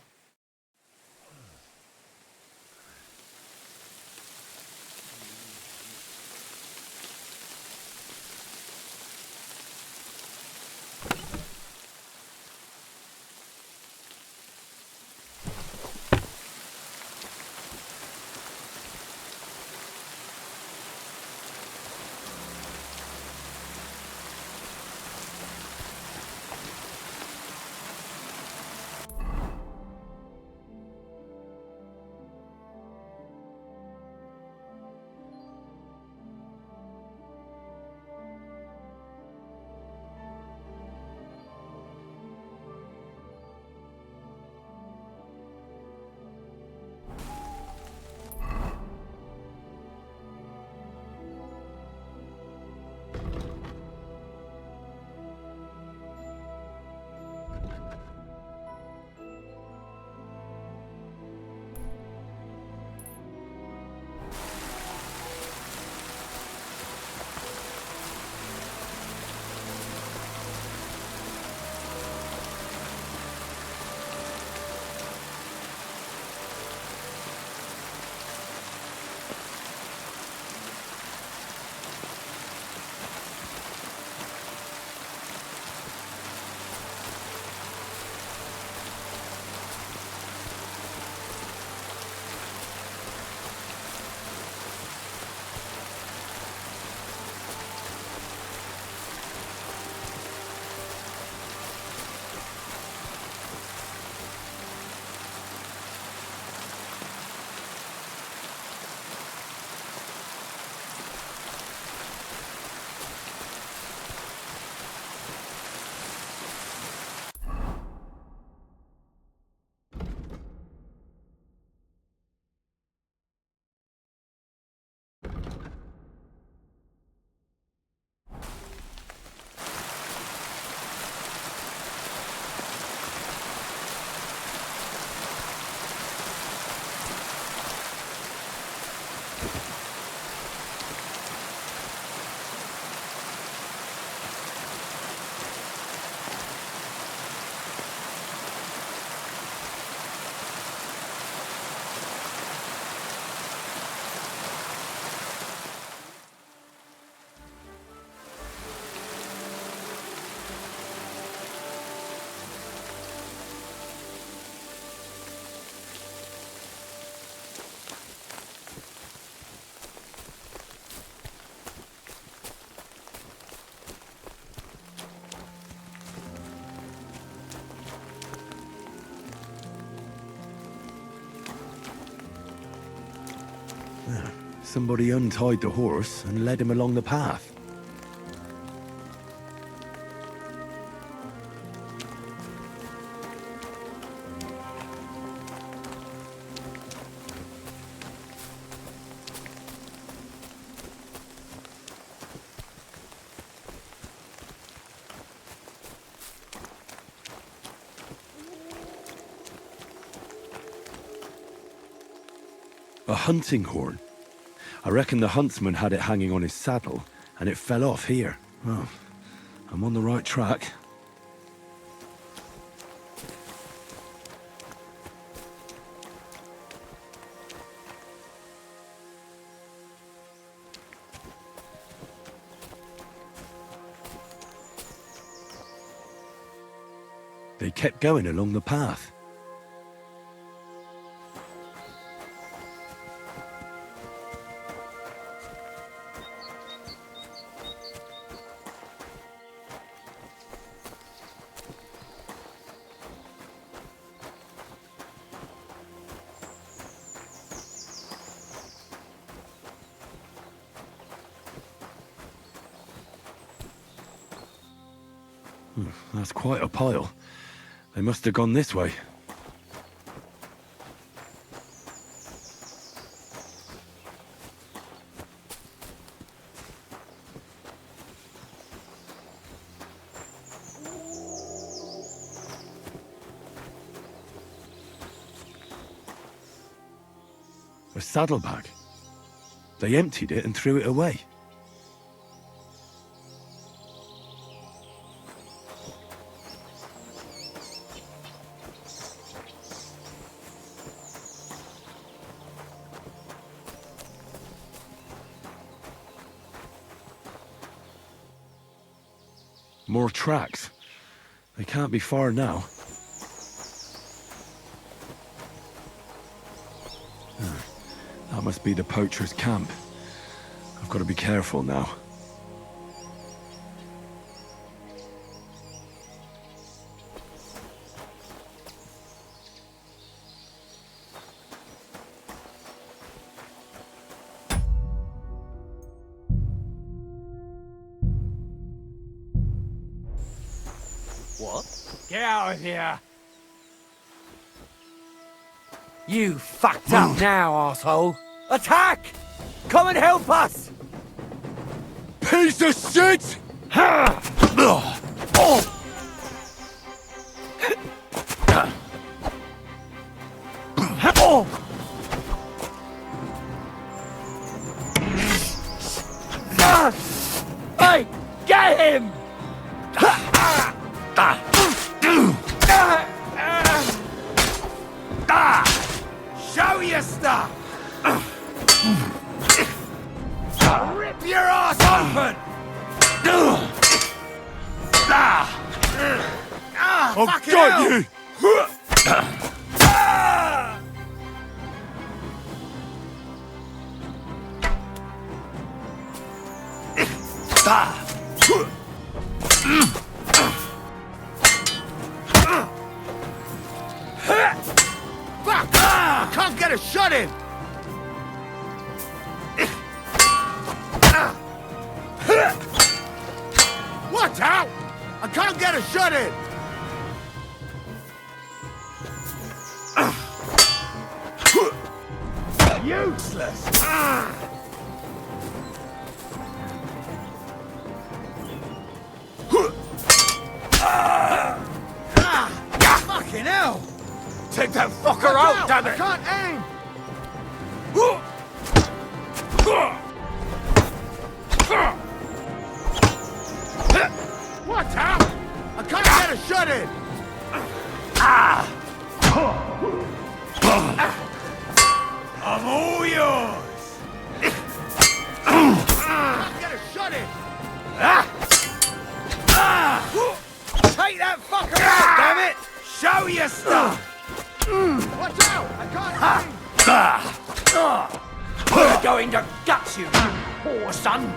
Somebody untied the horse and led him along the path. A hunting horn. I reckon the huntsman had it hanging on his saddle, and it fell off here. Oh, I'm on the right track. They kept going along the path. That's quite a pile. They must have gone this way. A saddlebag. They emptied it and threw it away. More tracks. They can't be far now. That must be the poacher's camp. I've got to be careful now. What? Get out of here! You fucked up now, asshole! Attack! Come and help us! Piece of shit! Hey! Get him! Show your stuff! Rip your ass open! I've got you! Fuck! I can't get a shot in! Watch out! I can't get a shot in! Useless! Fucking hell! Take that fucker out, damn it! I can't aim! Watch out! I can't get a shot in! I'm all yours! Can't get a shot in! Take that fucker out, damn it! Show your stuff! Watch out! I can't aim! We're going to gut you, poor son!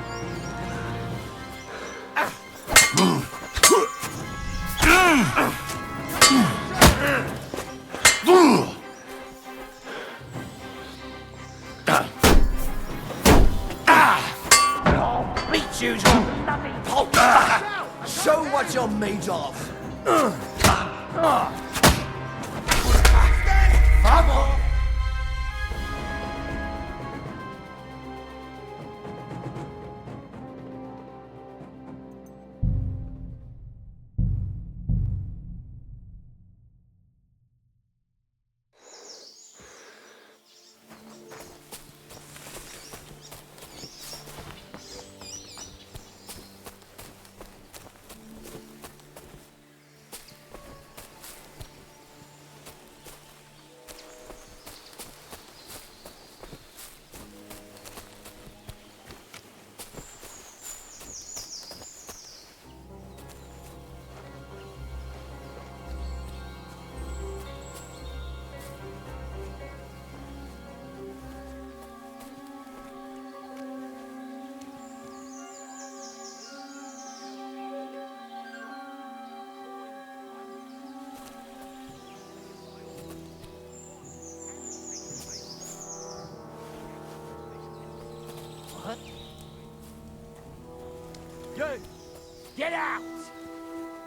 You! Get out!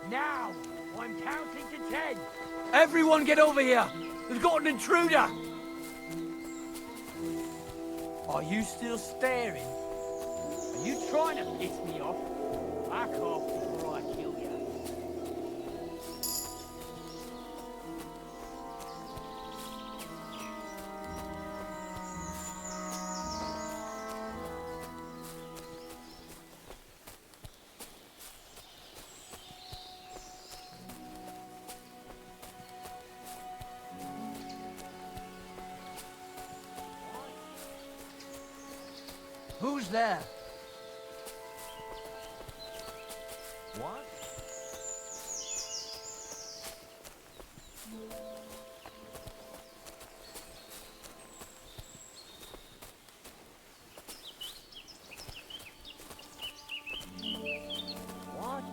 Now! I'm counting to 10! Everyone get over here! We've got an intruder! Are you still staring? Are you trying to piss me off? Back off before I kill you. Who's there? What? What?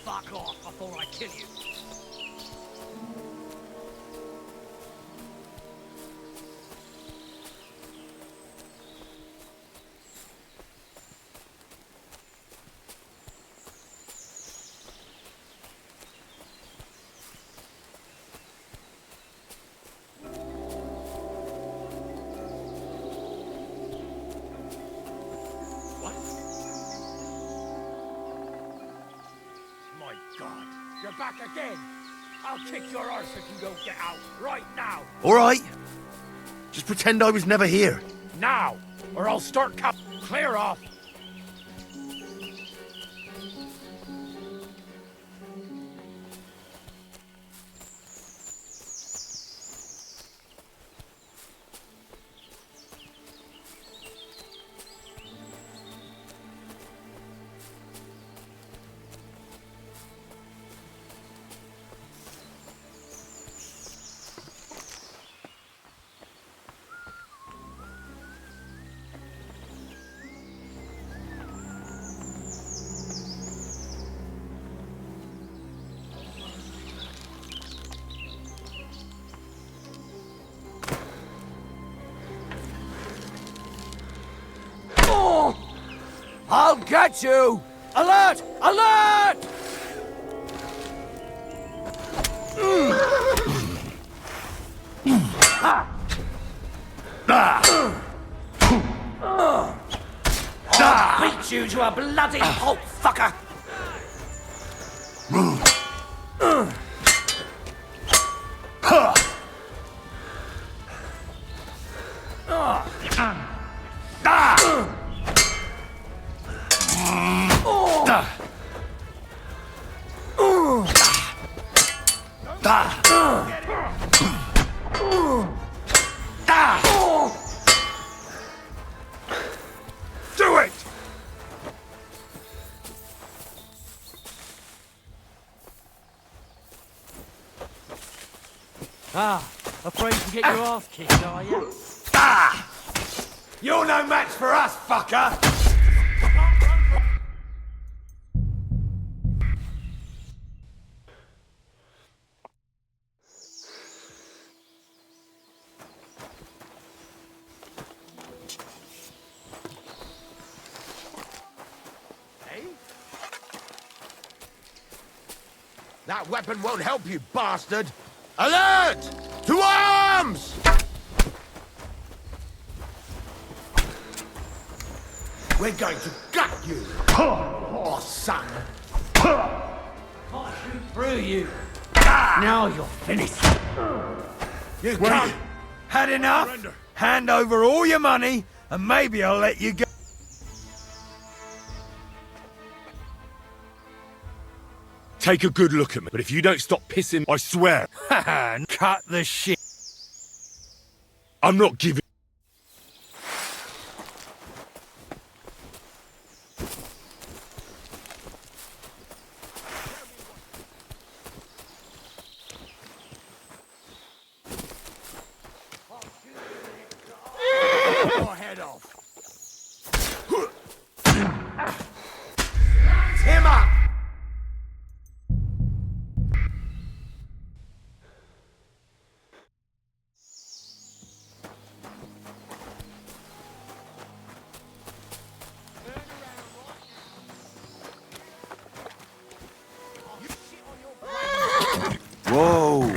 Fuck off before I kill you. God, you're back again. I'll kick your arse if you don't get out right now. All right. Just pretend I was never here. Now, or I'll start clear off. I'll get you! Alert! Alert! I'll beat you to a bloody pulp, fucker! Do it! Afraid to get your ass kicked, are you? You're no match for us, fucker! That weapon won't help you, bastard! Alert! To arms! We're going to gut you! Oh, son! I'll shoot through you. Now you're finished. You can't! Had enough? Surrender. Hand over all your money, and maybe I'll let you go. Take a good look at me, but if you don't stop pissing, I swear, Cut the shit. I'm not giving. Your head off. Him up! Whoa!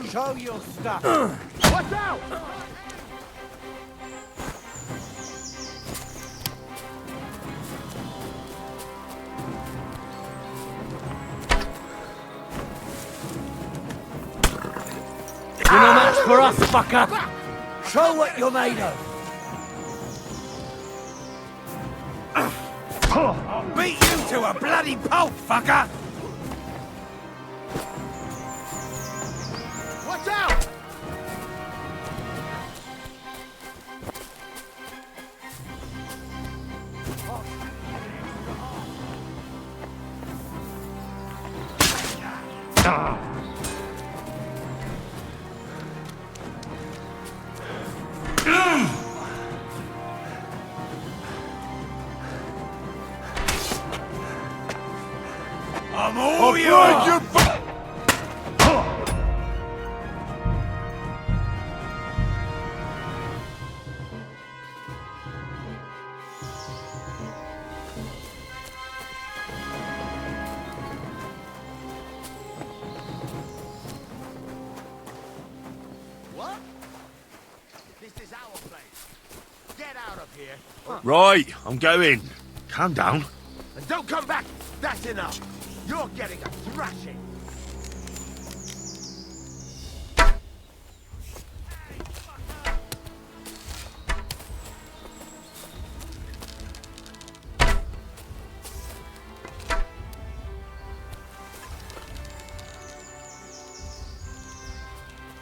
Show your stuff. Watch out! You're no match for us, fucker. Show what you're made of. I'll beat you to a bloody pulp, fucker! Watch out! I'm all yours! What? This is our place. Get out of here. Right, I'm going. Calm down. And don't come back. That's enough. You're getting a thrashing.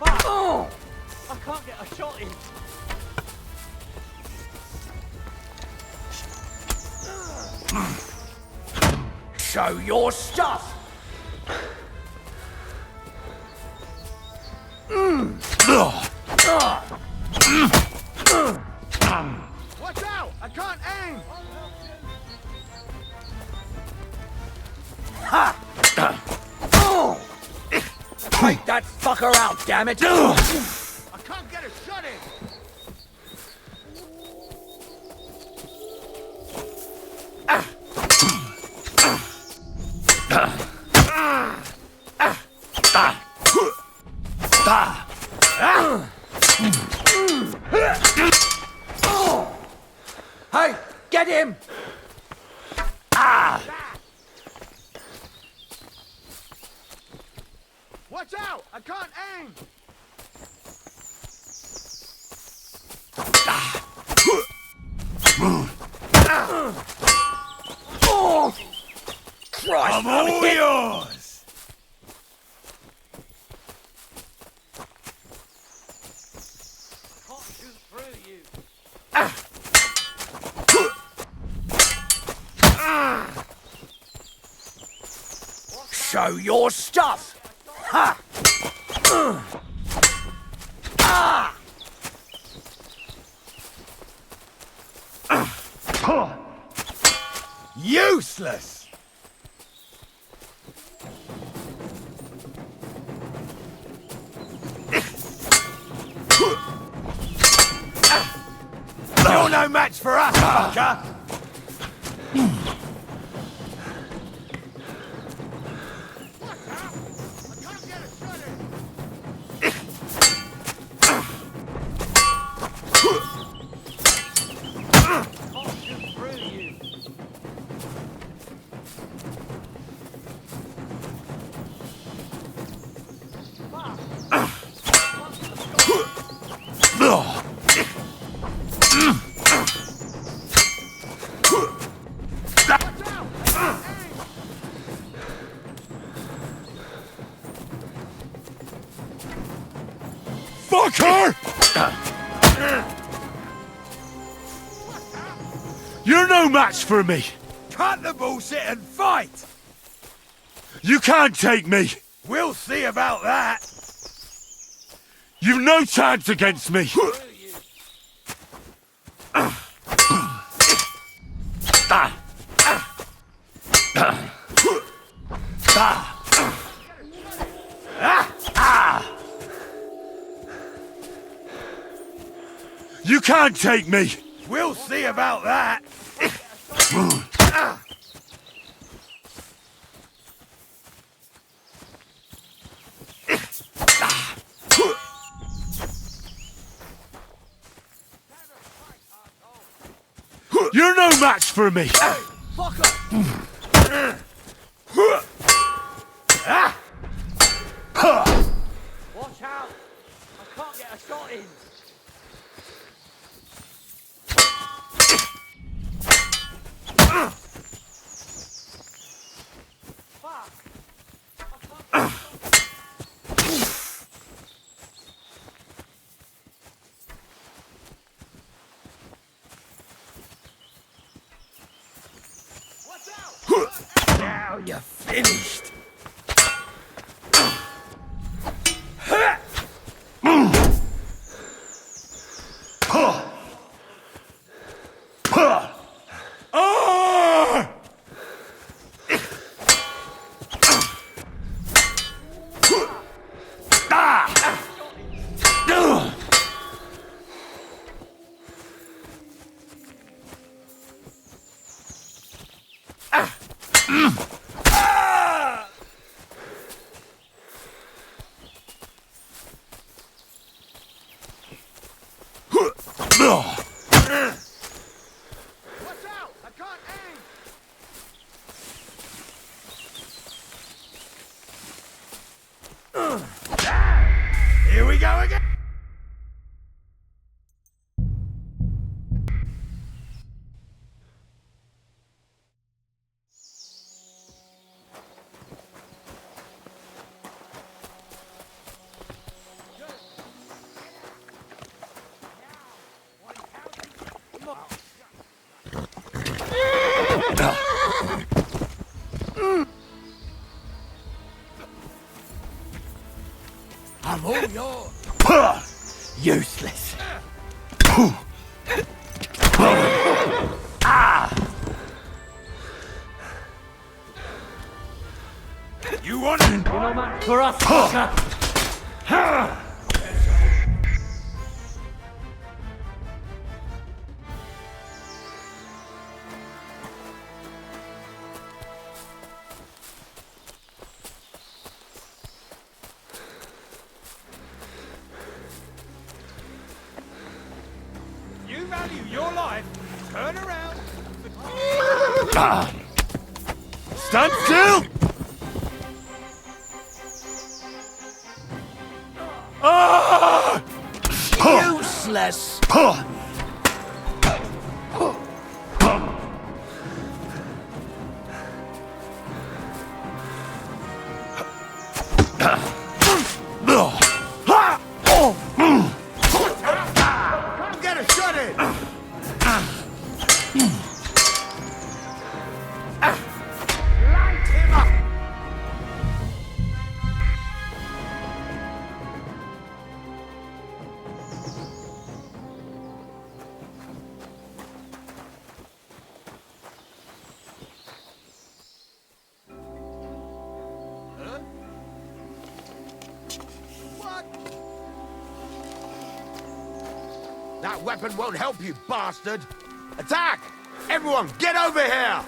Oh! I can't get a shot in. Show your stuff! Watch out! I can't aim! Ha! Take that fucker out, damn it! I can't get a shot in! Hey, get him! Watch out! I can't aim! Oh! Christ, I'm all hit. yours! Can't shoot through you. Show your stuff! Ha! Useless! You're no match for us, fucker! fucker! You're no match for me. Cut the bullshit and fight! You can't take me. We'll see about that. You've no chance against me. You can't take me. We'll see about that. You're no match for me. Fuck up. Watch out! I can't get a shot in. Now you're finished. Here we go again. I'm all yours. Useless. You want it? You're no match for us, fucker. You value your life. Turn around. Stand still! Useless. Get a shot in. Light him up. That weapon won't help you, bastard! Attack! Everyone, get over here!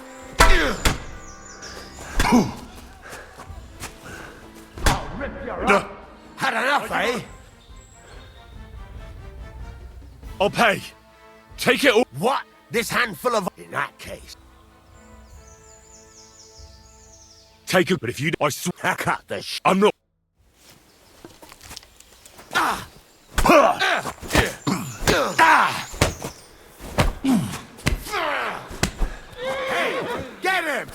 I'll rip your up! Had enough, eh? I'll pay. Take it all. What? This handful of... In that case... Take it, but if you... I swear... Cut the sh... I'm not... Hey, get him!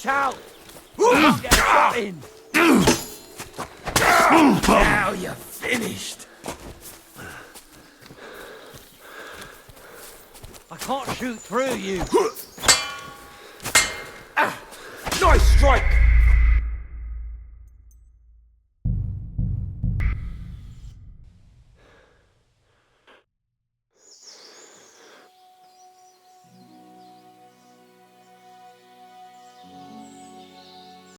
out! Don't get shot in! Now you're finished! I can't shoot through you. Nice strike!